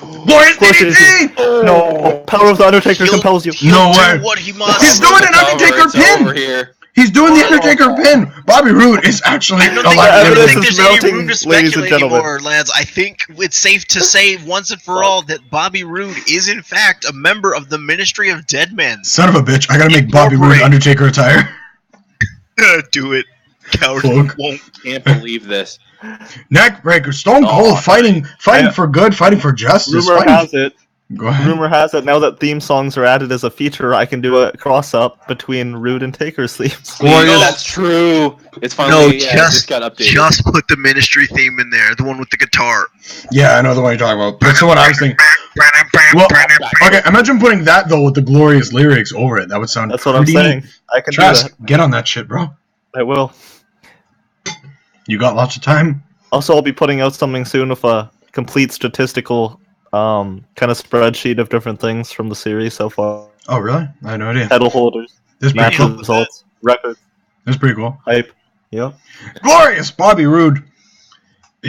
Boris course it is. DDT! No, power of the Undertaker He'll- compels you. He'll No do way. what he must. He's doing an Undertaker It's pin. over here. He's doing the Undertaker pin. Bobby Roode is actually I don't alive. think, I don't evidence think is there's any mounting, room to ladies and speculate gentlemen. anymore, lads. I think it's safe to say once and for all that Bobby Roode is in fact a member of the Ministry of Dead Men. Son of a bitch! I gotta make Bobby Roode Incorporate. Undertaker attire. Do it. Coward Fuck. won't. Can't believe this. Neck breaker. Stone Oh, Cold fighting Yeah. for good, fighting for justice. Rumor Fighting, has it Go ahead. Rumor has it now that theme songs are added as a feature, I can do a cross-up between Rude and Taker sleeves. Boy, No, that's true. It's finally it just got updated. Just put the Ministry theme in there, the one with the guitar. Yeah, I know the one you're talking about. That's the one I was thinking. Well, okay, imagine putting that though with the glorious lyrics over it. That would sound. That's what I'm pretty saying. neat. I can Trask, do that. get on that shit, bro. I will. You got lots of time. Also, I'll be putting out something soon with a complete statistical kind of spreadsheet of different things from the series so far. Oh, really? I had no idea. Title holders, This is pretty match cool. results, records, This is pretty cool. hype. Yep. Glorious Bobby Roode.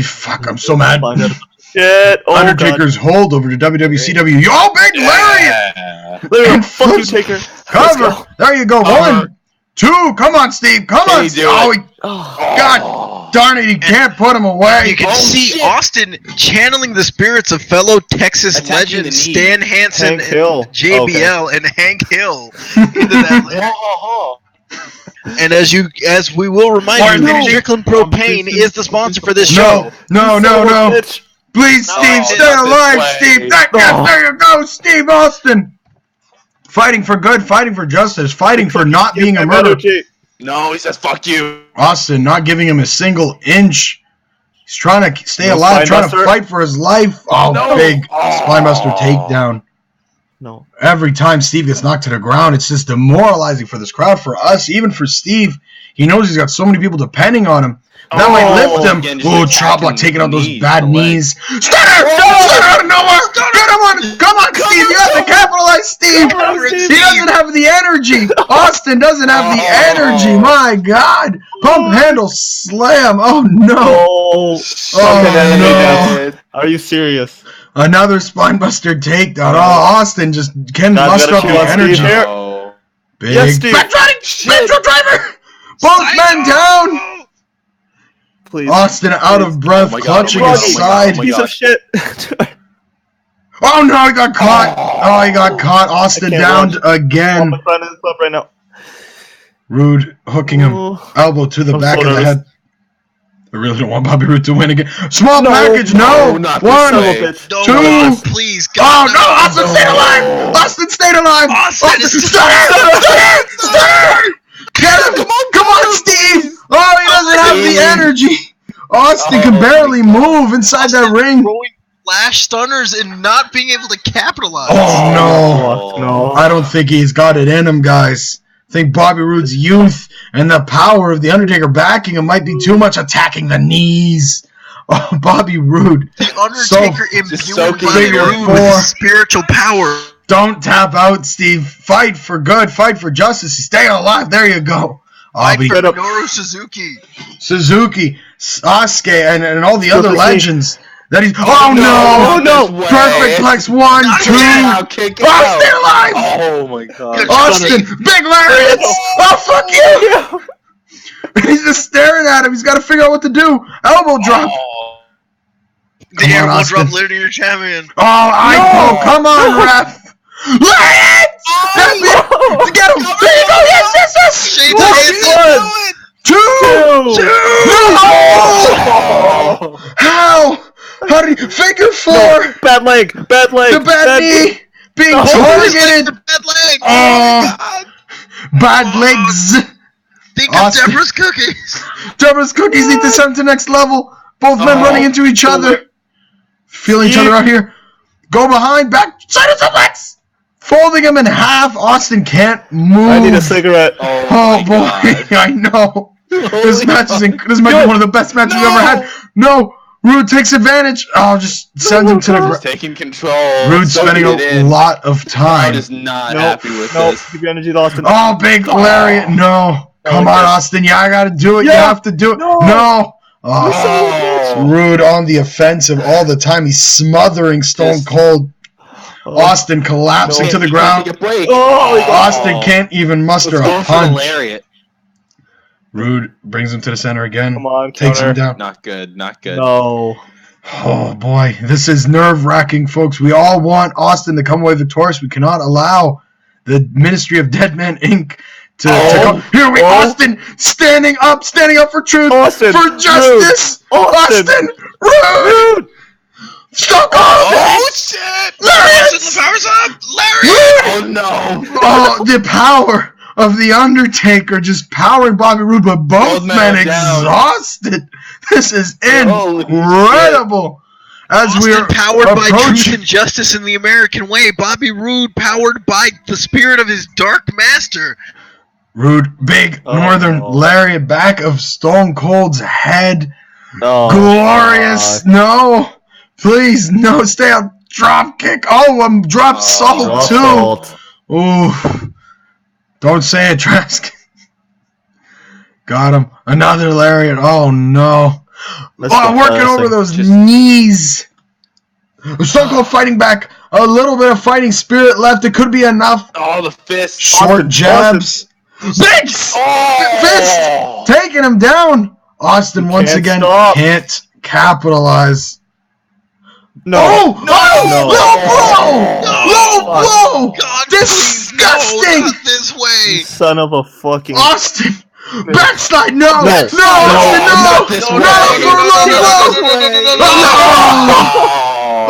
Fuck, I'm so mad. Find out shit. Oh, Undertaker's hold over to WWCW. Yo, big lariat! Yeah. Larry, fuck you, Taker. Cover. There you go. Cover. 1, 2. Come on, Steve. Come Can on, he Steve. do Oh, it? God darn it. He can't put him away. You can Oh, see shit. Austin channeling the spirits of fellow Texas Attacking the legends knee. Stan Hansen Hank Hill. and JBL and Hank Hill into that lyric. And as we will remind you, Strickland Propane is the sponsor for this show. No. Bitch. Please, No, Steve, it's stay not this alive, way. Steve. There you go, Steve Austin. Fighting for good, fighting for justice, fighting for not being a murderer. No, he says fuck you. Austin not giving him a single inch. He's trying to stay No alive, trying to Spinebuster? fight for his life. Oh, No. big Oh. Spinebuster takedown. No. Every time Steve gets knocked to the ground, it's just demoralizing for this crowd, for us, even for Steve. He knows he's got so many people depending on him. That might lift him. Again, just Oh, attacking chop block, taking out those the bad leg. knees. Stunner! Stunner out of nowhere! Get him on! Come on, Steve! You have to capitalize, Steve! He doesn't have the energy! Austin doesn't have the energy! My God! Pump handle slam! Oh, no! Oh. Oh, no! Are you serious? Another spinebuster takedown. Oh, Austin just can't God, muster up gotta the kill Steve energy. here. Oh. Big Yes, Steve. backdrive! Metro driver! Both men down! Please. Austin out of breath, Oh my God, clutching oh my his God, side. oh my Piece God. of shit. Oh no, he got caught! Oh, he got caught. Austin I can't downed watch. again. I'm trying to up right now. Rude hooking him. Oh. Elbow to the I'm back so of the nervous. head. I really don't want Bobby Roode to win again. Small No. package, no! No, not this One! way. Bitch. No, Two. please, Oh God. no, Austin stayed alive! Austin stayed alive! Austin is Stunner! Get him! Come on, Steve! Oh, he doesn't have the energy! Austin can barely move inside that ring. throwing flash stunners and not being able to capitalize. Oh no! Fuck, no. I don't think he's got it in him, guys. I think Bobby Roode's youth and the power of the Undertaker backing him might be too much, attacking the knees. Oh, Bobby Roode. The Undertaker just imbued soaking by it in. Roode Four. with spiritual power. Don't tap out, Steve. Fight for good. Fight for justice. He's staying alive. There you go. Like Bobby for Minoru Suzuki. Suzuki, Sasuke, and all the other Suzuki. legends. That he's. Oh no! no way. Perfect plex. 1, 2. Now kick it Oh, out. stay alive! Oh my God. Austin, big lariats! Oh, fuck you! He's just staring at him. He's got to figure out what to do. Elbow drop. Oh. The Come on, elbow Austin. drop linear champion. Oh, I come on, ref. Lariats! That's it! To get him! There you go! Yes! Shane One, Taylor. 2! No! How? How did he? Figure 4! Bad leg. Bad leg. The bad knee! Being No. targeted! Bad leg. Oh. God. Bad legs! Think Austin. of Deborah's cookies. Deborah's cookies need to send to next level. Both men running into each other. Feel each other out here. Go behind, back, side of suplex! Folding him in half. Austin can't move. I need a cigarette. Oh boy, I know. This match is this might be one of the best matches we've ever had. No, Rude takes advantage. Oh, just send him to the He's ground. taking control. Rude spending soaking it a in. lot of Crowd time. is not No, happy with no, this. keep your energy, Austin. Oh, big lariat. No. Come on, Austin. Yeah, I gotta do it. You Yeah. have to do it. No. No. Oh, Oh. Rude on the offensive all the time. He's smothering Stone Just- Cold. Austin collapsing No, to the he can't ground. take a break. Oh, Austin can't even muster Let's go a for the punch. lariat. Rude brings him to the center again. Come on, Takes him counter. down. Not good. Not good. No. Oh boy, this is nerve-wracking, folks. We all want Austin to come away victorious. We cannot allow the Ministry of Dead Man Inc. to come. Here we, Austin standing up for truth, Austin, for justice. Rude. Austin, Rude. Stone Cold. Oh shit! Lariats! no! Oh, the power of the Undertaker just powering Bobby Roode, but both men men are down. exhausted. This is Holy incredible. As we Austin are powered by truth approaching, and justice in the American way. Bobby Roode powered by the spirit of his Dark Master. Roode, big Northern Lariat back of Stone Cold's head. Oh, Glorious. God. No. Please, no. Stay up. Drop kick. Oh, drop salt, Drop too. salt. Ooh. Don't say it, Trask. Got him. Another Lariat. Oh, no. That's Working depressing. over those knees. Stone Cold fighting back. A little bit of fighting spirit left. It could be enough. Oh, the fist. Short Austin, jabs. Big fist. Taking him down. Austin He once can't again stop. can't capitalize. No. Oh! No. Low blow! Low blow! God, Disgusting! please, no, not this way. Son of a fucking... Austin! Backslide! No! No. Austin, no! Not this way. No, for a low blow!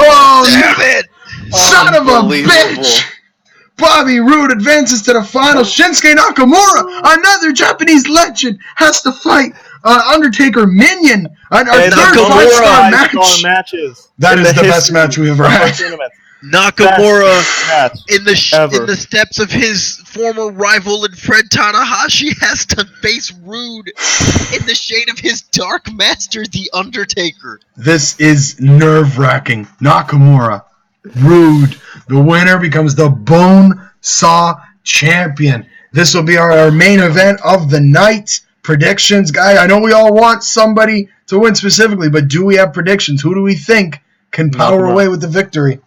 Oh, Damn it! son of a Unbelievable. bitch! Bobby Roode advances to the final. Shinsuke Nakamura, another Japanese legend, has to fight Undertaker Minion. Our third Nakamura, 5-star match. matches. That in is the best history match we've ever of had. tournament. Nakamura, Match. in ever. the steps of his former rival and Fred Tanahashi, has to face Rude in the shade of his Dark Master, The Undertaker. This is nerve-wracking. Nakamura, Rude, the winner becomes the Bonesaw champion. This will be our main event of the night. Predictions, guy. I know we all want somebody to win specifically, but do we have predictions? Who do we think can power Nakamura. away with the victory?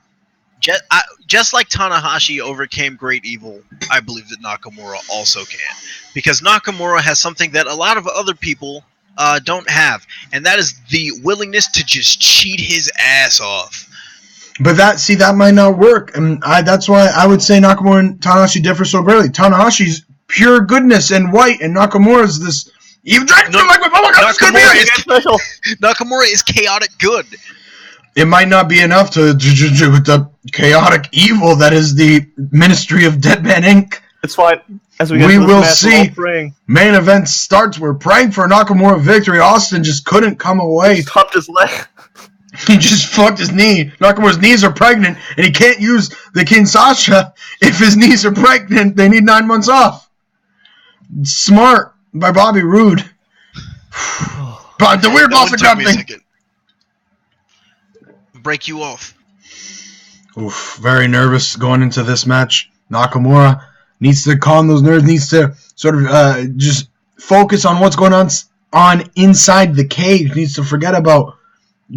Just like Tanahashi overcame Great Evil, I believe that Nakamura also can. Because Nakamura has something that a lot of other people don't have, and that is the willingness to just cheat his ass off. But that might not work, and that's why I would say Nakamura and Tanahashi differ so greatly. Tanahashi's pure goodness and white, and Nakamura's this evil dragon. Oh my God, this could be it. Nakamura is chaotic good. It might not be enough to with the chaotic evil that is the Ministry of Deadman Inc. It's fine. As we get We to this will match, we're all see. praying. Main event starts. We're praying for a Nakamura victory. Austin just couldn't come away. He cupped his leg. He just fucked his knee. Nakamura's knees are pregnant, and he can't use the Kinshasa if his knees are pregnant. They need 9 months off. Smart by Bobby Roode. But the weird loss of crowd thing. Break you off. Oof, very nervous going into this match. Nakamura needs to calm those nerves, needs to sort of just focus on what's going on inside the cage, needs to forget about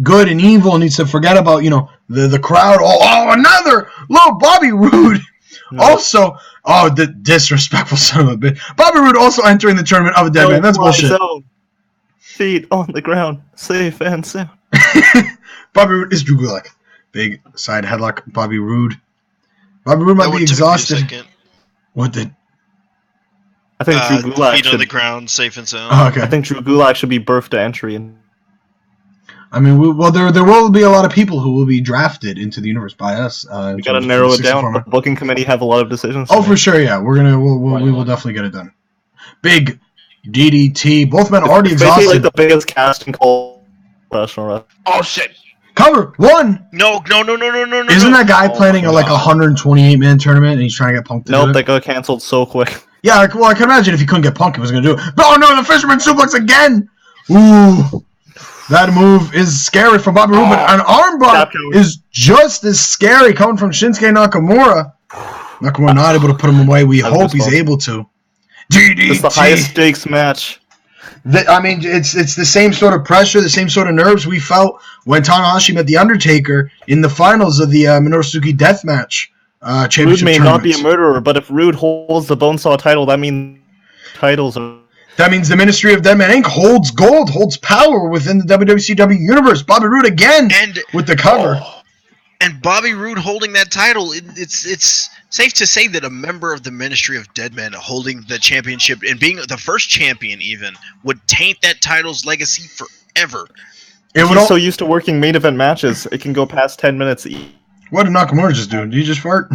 good and evil, needs to forget about, the crowd. Oh, another low Bobby Roode. No. Also, the disrespectful son of a bitch. Bobby Roode also entering the tournament of a dead man. That's bullshit. Zone. Feet on the ground. Safe and sound. Bobby Roode is Drew Gulak. Big side headlock, Bobby Roode. Bobby Roode might be exhausted. What did? I think Drew Gulak feet on should. the ground, safe and sound. Oh, okay. I think Drew Gulak should be birthed to entry. I mean, there will be a lot of people who will be drafted into the universe by us. We gotta narrow it down. The booking committee have a lot of decisions. Oh, for sure, yeah. We will definitely get it done. Big DDT. Both men already It's basically exhausted. like the biggest casting call professional wrestling. Oh, shit. Cover one. No. Isn't that guy planning a 128-man tournament and he's trying to get Punked to do Nope, it? that got canceled so quick. Yeah, well, I can imagine if he couldn't get Punk, he was going to do it. Oh, no, the Fisherman Suplex again. Ooh. That move is scary from Bobby Roode, but an armbar is just as scary coming from Shinsuke Nakamura. Nakamura not able to put him away. We hope he's able to. DDT. It's the highest stakes match. It's the same sort of pressure, the same sort of nerves we felt when Tanahashi met The Undertaker in the finals of the Minoru Deathmatch championship Roode may not be a tournaments. murderer, but if Roode holds the Bonesaw title, that means titles are... That means the Ministry of Deadman Inc. holds gold, holds power within the WWCW universe. Bobby Roode again with the cover. And Bobby Roode holding that title, it's safe to say that a member of the Ministry of Deadmen holding the championship and being the first champion even would taint that title's legacy forever. He's so used to working main event matches, it can go past 10 minutes. What did Nakamura just do? Did he just fart?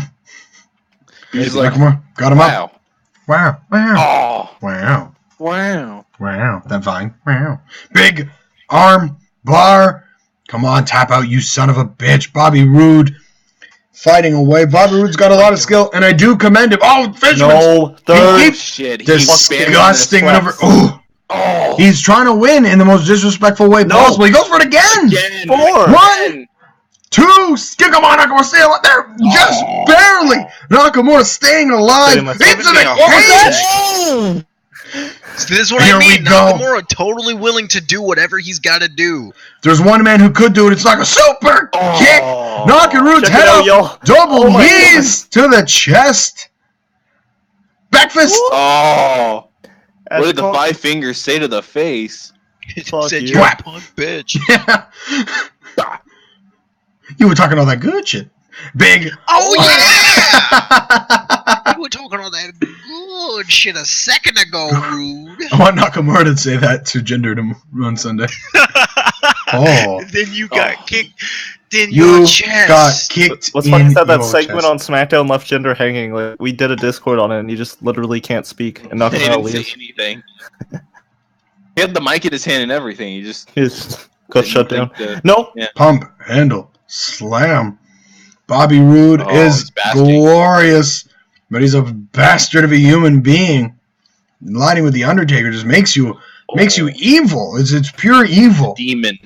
He's like, Nakamura got him up. wow. Wow. Oh, Wow. wow. Wow. That vine. Wow. Big arm bar. Come on, tap out, you son of a bitch. Bobby Roode fighting away. Bobby Roode's got a lot of skill, and I do commend him. Oh, Fisherman! No, third. He keeps Shit. disgusting maneuver. Flex. Oh, he's trying to win in the most disrespectful way possible. He goes for it again. Again. 4. 1, 2. Come on, Nakamura, stay alive there. Just barely. Nakamura staying alive Saving myself. into the cage. This is what Here I we mean. go. Nakamura totally willing to do whatever he's got to do. There's one man who could do it. It's like a super kick. Knocking Roode's Check head it out, up. y'all. Double Oh my knees to the chest. Back fist. Oh. As What you did the call- 5 fingers say to the face? Fuck Said you. you're a Whap. punk bitch. You were talking all that good shit. Big. Oh yeah! You were talking all that good shit a second ago, Rude. I want Nakamura to say that to Jinder on Sunday. Oh. Then you got kicked in You your chest. got kicked What's in funny is that your segment chest. on SmackDown left Jinder hanging. Like, we did a Discord on it, and he just literally can't speak. And He Nakamura didn't say leaves. anything. He had the mic in his hand and everything. He just He just got shut down. think No, Pump, handle, slam. Bobby Roode Oh, is he's basking. glorious, but he's a bastard of a human being. Lining with the Undertaker just makes you evil. It's pure evil. demon.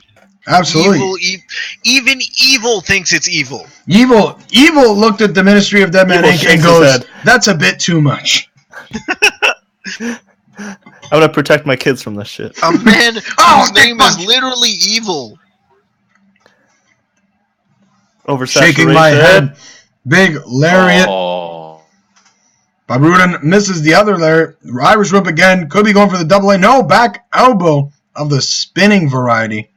Absolutely. Even evil thinks it's evil. Evil looked at the Ministry of Dead Man Evil Inc. and shakes his goes, head. "That's a bit too much." I'm gonna protect my kids from this shit. A man Oh, whose big name punch. is literally evil. Oversaturation. Shaking my head. Big lariat. Oh. Bobby Roode misses the other lariat. Irish whip again. Could be going for the double A. No, back elbow of the spinning variety.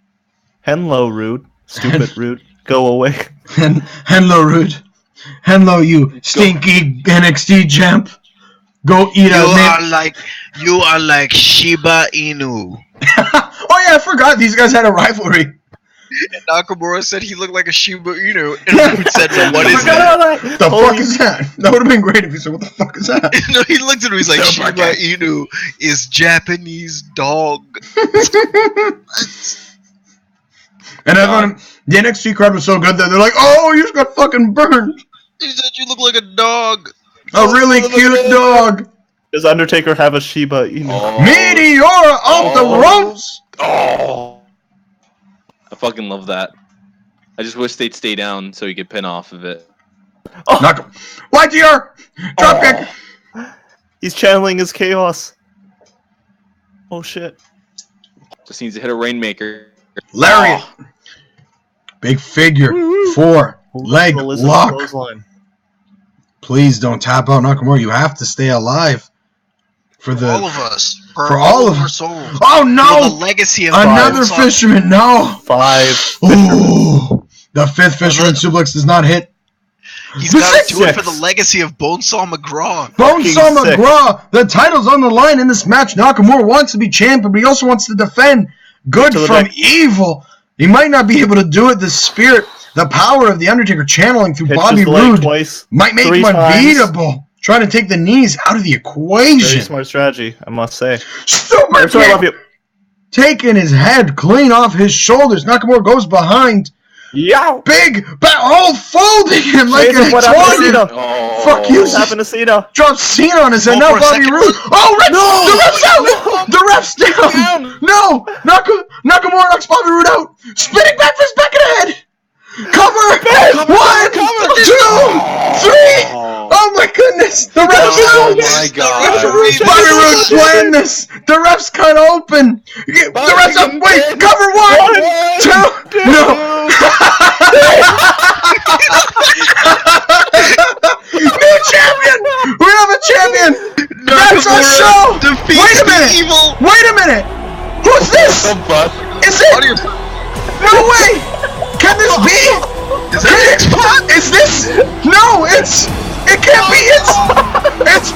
Henlo, Rude. Stupid Rude. Go away. Henlo Roode. Henlo, you stinky NXT champ. Go eat You are like Shiba Inu. Oh yeah, I forgot these guys had a rivalry. And Nakamura said he looked like a Shiba Inu, and Rude said, "Well, what is that?" The fuck is that? That would have been great if you said, "What the fuck is that?" No, he looked at him. He's like, Super "Shiba cat. Inu is Japanese dog." And everyone, the NXT crowd was so good that they're like, "Oh, you just got fucking burned." He said, "You look like a dog." A really cute dog. Does Undertaker have a Shiba Inu? Oh. Meteora off the ropes. Oh. I fucking love that. I just wish they'd stay down so he could pin off of it. Knock him. YTR. Dropkick. He's channeling his chaos. Oh shit. Just needs to hit a Rainmaker. Lariat. Big figure. 4 leg Elizabeth lock. Clothesline. Please don't tap out Nakamura. You have to stay alive. For the All of us. for all of our us. souls. Oh For the no! legacy of Another Bonesaw. fisherman. No. 5. Ooh. The 5th fisherman suplex does not hit. He's The got to do it 6-6. for the legacy of Bonesaw McGraw. Bonesaw Fucking sick. McGraw. The title's on the line in this match. Nakamura wants to be champion, but he also wants to defend. Good To the from neck. evil. He might not be able to do it. The spirit, the power of the Undertaker channeling through Hits Bobby his leg Roode twice. might make 3 him times. unbeatable. Trying to take the knees out of the Very equation. smart strategy, I must say. Super I'm sorry, I love kick. you. Taking his head clean off his shoulders. Nakamura goes behind. Yow! Folding him like Jason, an what happened to exploded. Cena? Oh. Fuck you. What happened to Cena? Drops Cena on his head. Oh, Now for a Bobby second. Roode. Oh, Rick! No! The ref's out! The ref's down! No! Nakamura knocks Bobby Roode out! Spinning back fist back in the head! Cover! 1, 2, 3! Oh my goodness! The ref's Oh out! my god. Bobby Roode's playing this! The ref's cut open! The ref's up! Wait! Cover 1, 2, no! New champion! We have a champion! That's our show! defeats Wait a the minute! evil. Wait a minute! Who's this? The fuck? Is it? No way! Can this be? Is that X-Pac? Is this? No, it's. It can't be. It's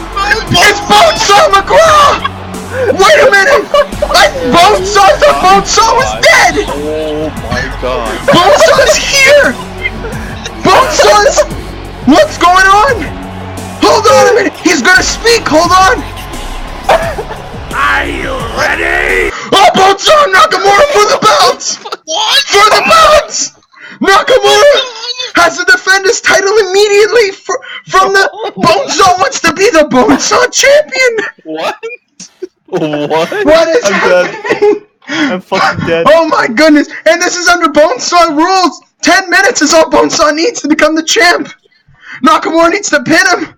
Bonesaw McGraw! Wait a minute! Bonesaw thought Bonesaw was dead! Oh my god. Bonesaw's here! What's going on? Hold technique. Hold on. Are you ready? Oh, Bonesaw Nakamura for the belt. What? For the belt. Nakamura has to defend his title immediately from the Bonesaw wants to be the Bonesaw champion. What? What? What is I'm dead. happening? I'm fucking dead. Oh my goodness! And this is under Bonesaw rules. 10 minutes is all Bonesaw needs to become the champ. Nakamura needs to pin him.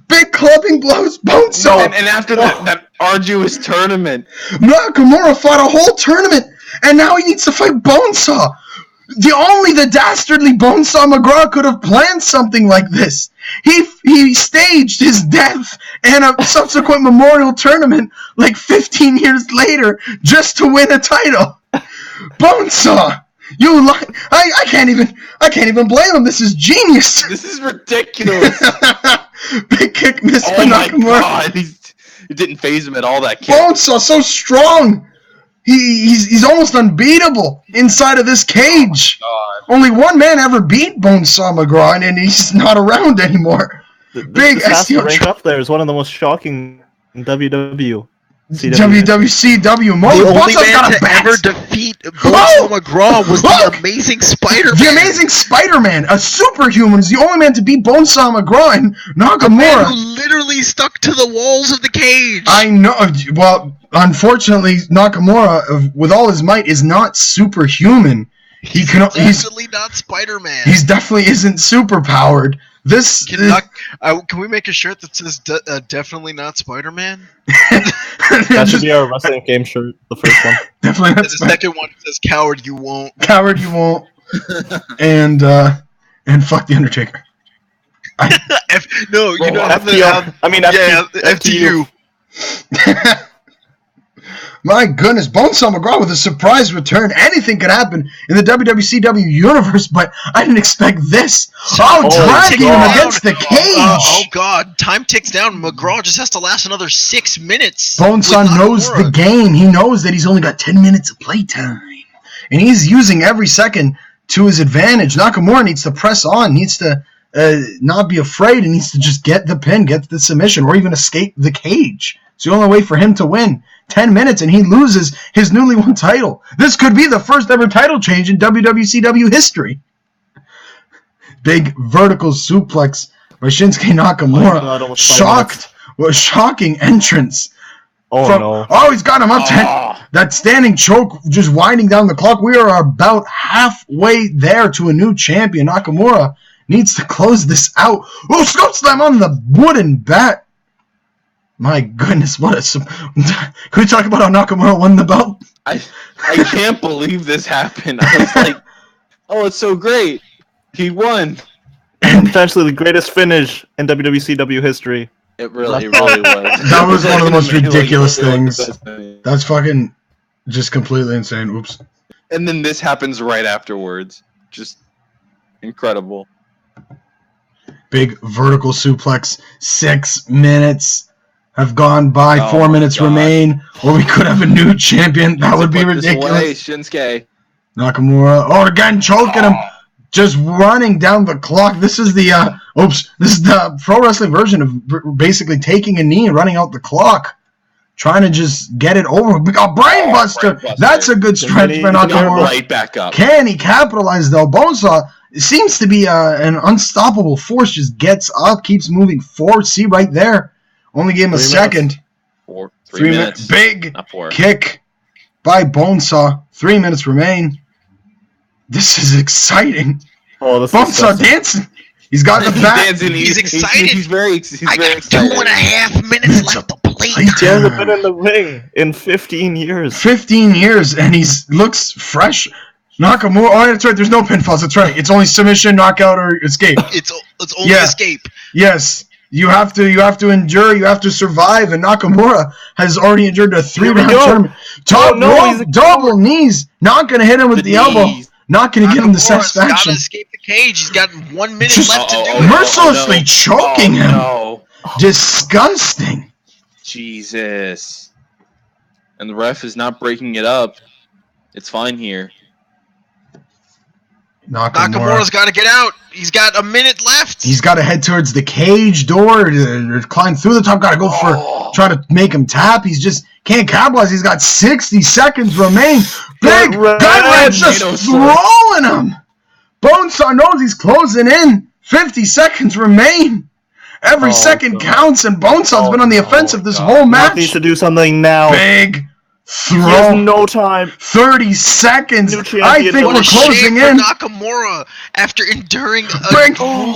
Big clubbing blows. Bonesaw. And after that arduous tournament, Nakamura fought a whole tournament, and now he needs to fight Bonesaw. The dastardly Bonesaw McGraw could have planned something like this. He staged his death and a subsequent memorial tournament like 15 years later just to win a title. Bonesaw, I can't even blame him. This is genius. this is ridiculous. Big kick missed by Oh my Nakamura. god, it didn't phase him at all. That kick. Bonesaw so strong. He's almost unbeatable inside of this cage. God. Only one man ever beat Bonesaw McGraw, and he's not around anymore. Big This has to STO rank up there as one of the most shocking WWCW. WWCW. Mo The only Bonesaw's man got a to bat. ever defeat Bonesaw McGraw was Look! the Amazing Spider-Man. The Amazing Spider-Man, a superhuman, is the only man to beat Bonesaw McGraw and man Nakamura. who literally stuck to the walls of the cage. I know. Well, unfortunately, Nakamura, with all his might, is not superhuman. He's definitely not Spider-Man. He's definitely isn't superpowered. This Can we make a shirt that says definitely not Spider-Man? That should be our wrestling game shirt, the first one. Definitely not And the second one says coward you won't. Coward, you won't. and fuck the Undertaker. No, you don't have to have... I mean, Yeah, FTU. My goodness, Bonesaw McGraw with a surprise return. Anything could happen in the WWCW universe, but I didn't expect this. Dragging him against the cage. Oh god, time ticks down. McGraw just has to last another 6 minutes. Bonesaw with knows Nakamura. the game. He knows that he's only got 10 minutes of playtime. And he's using every second to his advantage. Nakamura needs to press on, needs to not be afraid, and needs to just get the pin, get the submission, or even escape the cage. It's the only way for him to win. 10 minutes and he loses his newly won title. This could be the first ever title change in WWCW history. Big vertical suplex by Shinsuke Nakamura. God, almost 5 Shocking entrance. No. Oh, he's got him up. That standing choke just winding down the clock. We are about halfway there to a new champion. Nakamura needs to close this out. Oh, scope slam on the wooden bat. My goodness, what a... Can we talk about how Nakamura won the belt? I can't believe this happened. I was like, oh, it's so great. He won. Potentially the greatest finish in WWCW history. It really was. That was one of the most ridiculous Like, things. the best thing. That's fucking just completely insane. Oops. And then this happens right afterwards. Just incredible. Big vertical suplex. 6 minutes have gone by. Oh 4 my minutes God. remain. Or we could have a new champion. That would be Put this away, ridiculous. Shinsuke. Nakamura. Oh, again, choking him. Just running down the clock. This is the This is the pro wrestling version of basically taking a knee and running out the clock, trying to just get it over. We got brainbuster. Brainbuster. That's a good stretch by Got Nakamura. right back up. Can he capitalize though? Bonesaw seems to be an unstoppable force. Just gets up, keeps moving forward. See right there. Only gave him a 3 second. Minutes. 3 minutes. Big Not 4. kick by Bonesaw. 3 minutes remain. This is exciting. Oh, this Bonesaw dancing. He's got the back. Dancing, He's excited. He's very I excited. got 2.5 minutes left to play. He hasn't been in the ring in 15 years. 15 years, and he looks fresh. Nakamura. Oh, that's right. There's no pinfalls. That's right. It's only submission, knockout, or escape. It's only Yeah. escape. Yes. You have to endure. You have to survive. And Nakamura has already endured a 3-round go. tournament. Top no, rope, he's a double knees. Not gonna hit him with the elbow. knees. Not gonna give him the Nakamura's satisfaction. gotta escape the cage. He's got 1 minute Just- left to do Oh, it. Mercilessly no. choking him. No. Disgusting. Jesus. And the ref is not breaking it up. It's fine here. Nakamura's got to get out. He's got a minute left. He's got to head towards the cage door or climb through the top. Got to go for try to make him tap. He's just can't capitalize. He's got 60 seconds remain. Big Gunrad just throwing him. Bonesaw knows he's closing in. 50 seconds remain. Every second counts, and Bonesaw's been on the offensive this whole match. Mark needs to do something now. Big throw. He has no time. 30 seconds. I think we're closing in. Nakamura, after enduring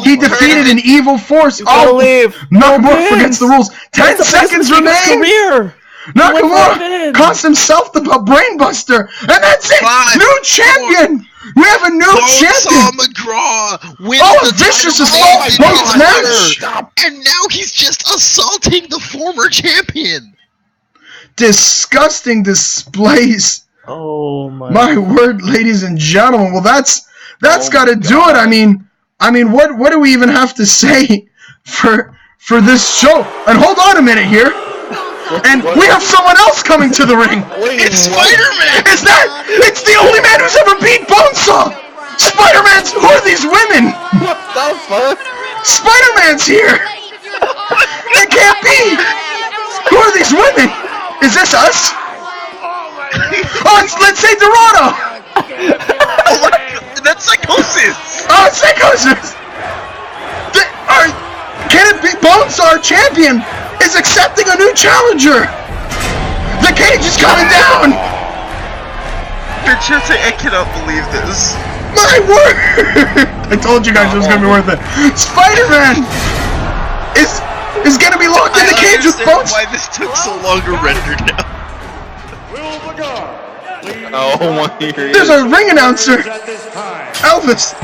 he defeated an evil force. Leave. Nakamura forgets the rules. 10 seconds remain. Nakamura cost himself the brainbuster, and that's it. New champion. We have a new champion. McGraw wins the vicious assault post-match. And now he's just assaulting the former champion. Disgusting displays. Oh my word, ladies and gentlemen. Well, that's got to do it. I mean, what do we even have to say for this show? And hold on a minute here. And we have someone else coming to the ring. It's Spider-Man. It's the only man who's ever beat Bonesaw. Spider-Man's. Who are these women? What the fuck? Spider-Man's here. It can't be. Who are these women? Is this us? Oh, let's say Dorado. Oh my God, that's Psychosis. Oh, it's Psychosis. Can it be Bonesaw champion is accepting a new challenger? The cage is coming down. Pincente, I cannot believe this. My word! I told you guys it was gonna be worth it. Spider-Man is gonna be locked in the cage with Bones. Why this took so long to render now? Oh my God. There's a ring announcer. Elvis.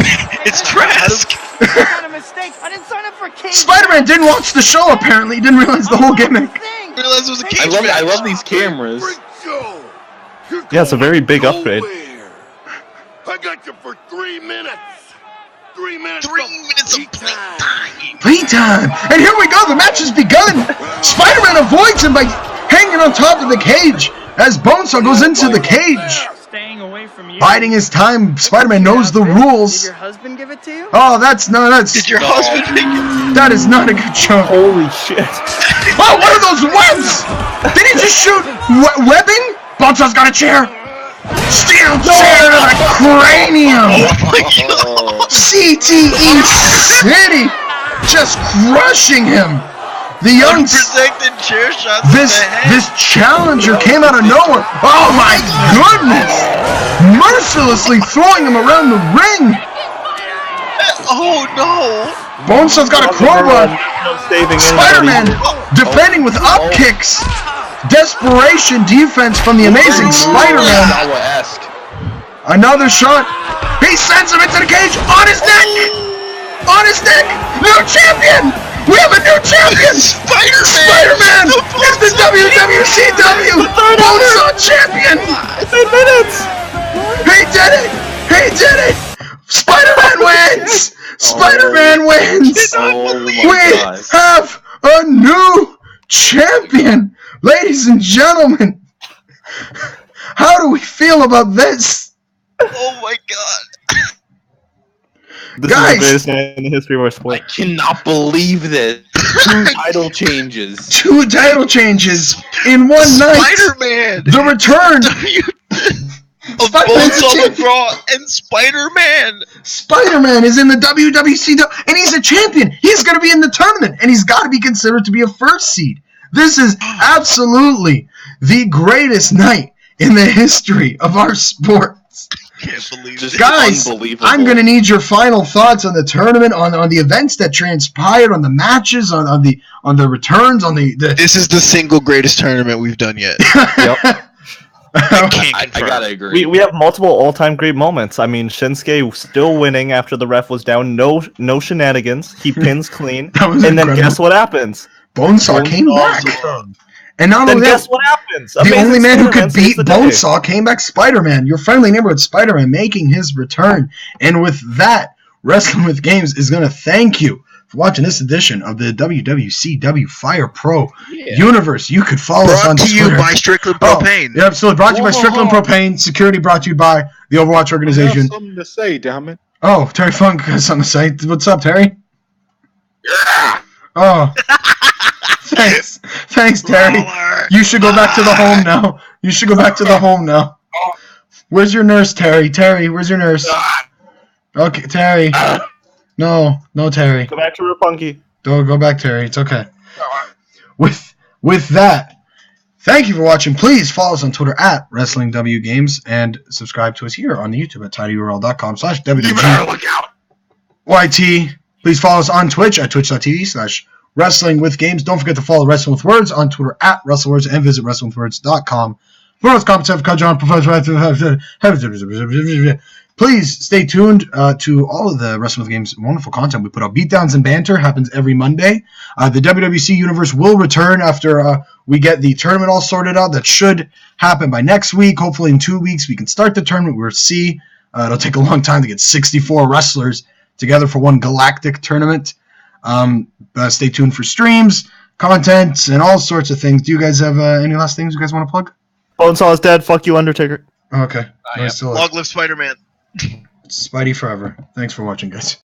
It's Trask. Spider-Man didn't watch the show apparently. He didn't realize the whole gimmick. Realize it was a cage match. I love these cameras. Yeah, it's a very big upgrade. I got you for 3 minutes. 3 minutes. 3 minutes of playtime. Playtime. And here we go. The match has begun. Spider-Man avoids him by hanging on top of the cage as Bonesaw goes into the cage. Staying away from you. Biding his time. Spider-Man knows the rules. Did your husband give it to you? Oh, that's Did your husband make it? That is not a good joke. Holy shit. Oh, what are those webs? Did he just shoot webbing? Bonsaw's got a chair. Steel chair to the cranium. Oh my God. CTE City just crushing him. The young Unprotected chair shots. this challenger came out of nowhere. Oh my goodness! Mercilessly throwing him around the ring. Oh no! Bonesaw's got a crowbar. Spider-Man defending with up kicks. Desperation defense from the amazing Spider-Man. Another shot. He sends him into the cage on his neck. On his neck. New champion. We have a new champion! Spider-Man is the WWCW Bonesaw champion! 10 minutes! He did it! He did it! Spider-Man wins! Spider-Man wins! We have a new champion! Ladies and gentlemen, how do we feel about this? Oh my God. This Guys, is the greatest night in the history of our sport. I cannot believe this. 2 title changes. 2 title changes in one night. Spider-Man. The return of Bonesaw McGraw and Spider-Man. Spider-Man is in the WWCW, and he's a champion. He's going to be in the tournament, and he's got to be considered to be a first seed. This is absolutely the greatest night in the history of our sport. Can't believe Just it. Guys, I'm going to need your final thoughts on the tournament, on the events that transpired, on the matches, on the returns, on the... This is the single greatest tournament we've done yet. Yep. I gotta agree. We have multiple all-time great moments. I mean, Shinsuke still winning after the ref was down. No shenanigans. He pins clean. And then incredible. guess what happens? Bonesaw came back. And not Then only that, guess what happens? the Amazing only man who could Spider-Man saves beat the day. Bonesaw came back, Spider-Man. Your friendly neighborhood Spider-Man making his return. And with that, Wrestling with Games is going to thank you for watching this edition of the WWCW Fire Pro Universe. You could follow us on Brought to you Twitter. by Strickland Propane. Yeah, absolutely. Brought to you by Strickland Propane. Security brought to you by the Overwatch organization. Something to say, damn it. Oh, Terry Funk is on the site. What's up, Terry? Yeah. Oh. Thanks, Terry. You should go back to the home now. You should go back to the home now. Where's your nurse, Terry? Terry, where's your nurse? Okay, Terry. No, Terry. Go back to Rapunky. Go back, Terry. It's okay. With that, thank you for watching. Please follow us on Twitter at WrestlingWGames and subscribe to us here on YouTube at tinyurl.com/WWG. Look out. YT. Please follow us on Twitch at twitch.tv/WrestlingWithGames. Don't forget to follow Wrestling with Words on Twitter at WrestleWords and visit WrestlingWithWords.com. For most comments, please stay tuned to all of the Wrestling with Games wonderful content. We put out Beatdowns and Banter, happens every Monday. The WWC Universe will return after we get the tournament all sorted out. That should happen by next week. Hopefully in 2 weeks we can start the tournament. We'll see. It'll take a long time to get 64 wrestlers together for one galactic tournament. Stay tuned for streams, content, and all sorts of things. Do you guys have any last things you guys want to plug? Bonesaw is dead. Fuck you, Undertaker. Okay. Nice to Long live Spider-Man. Spidey forever. Thanks for watching, guys.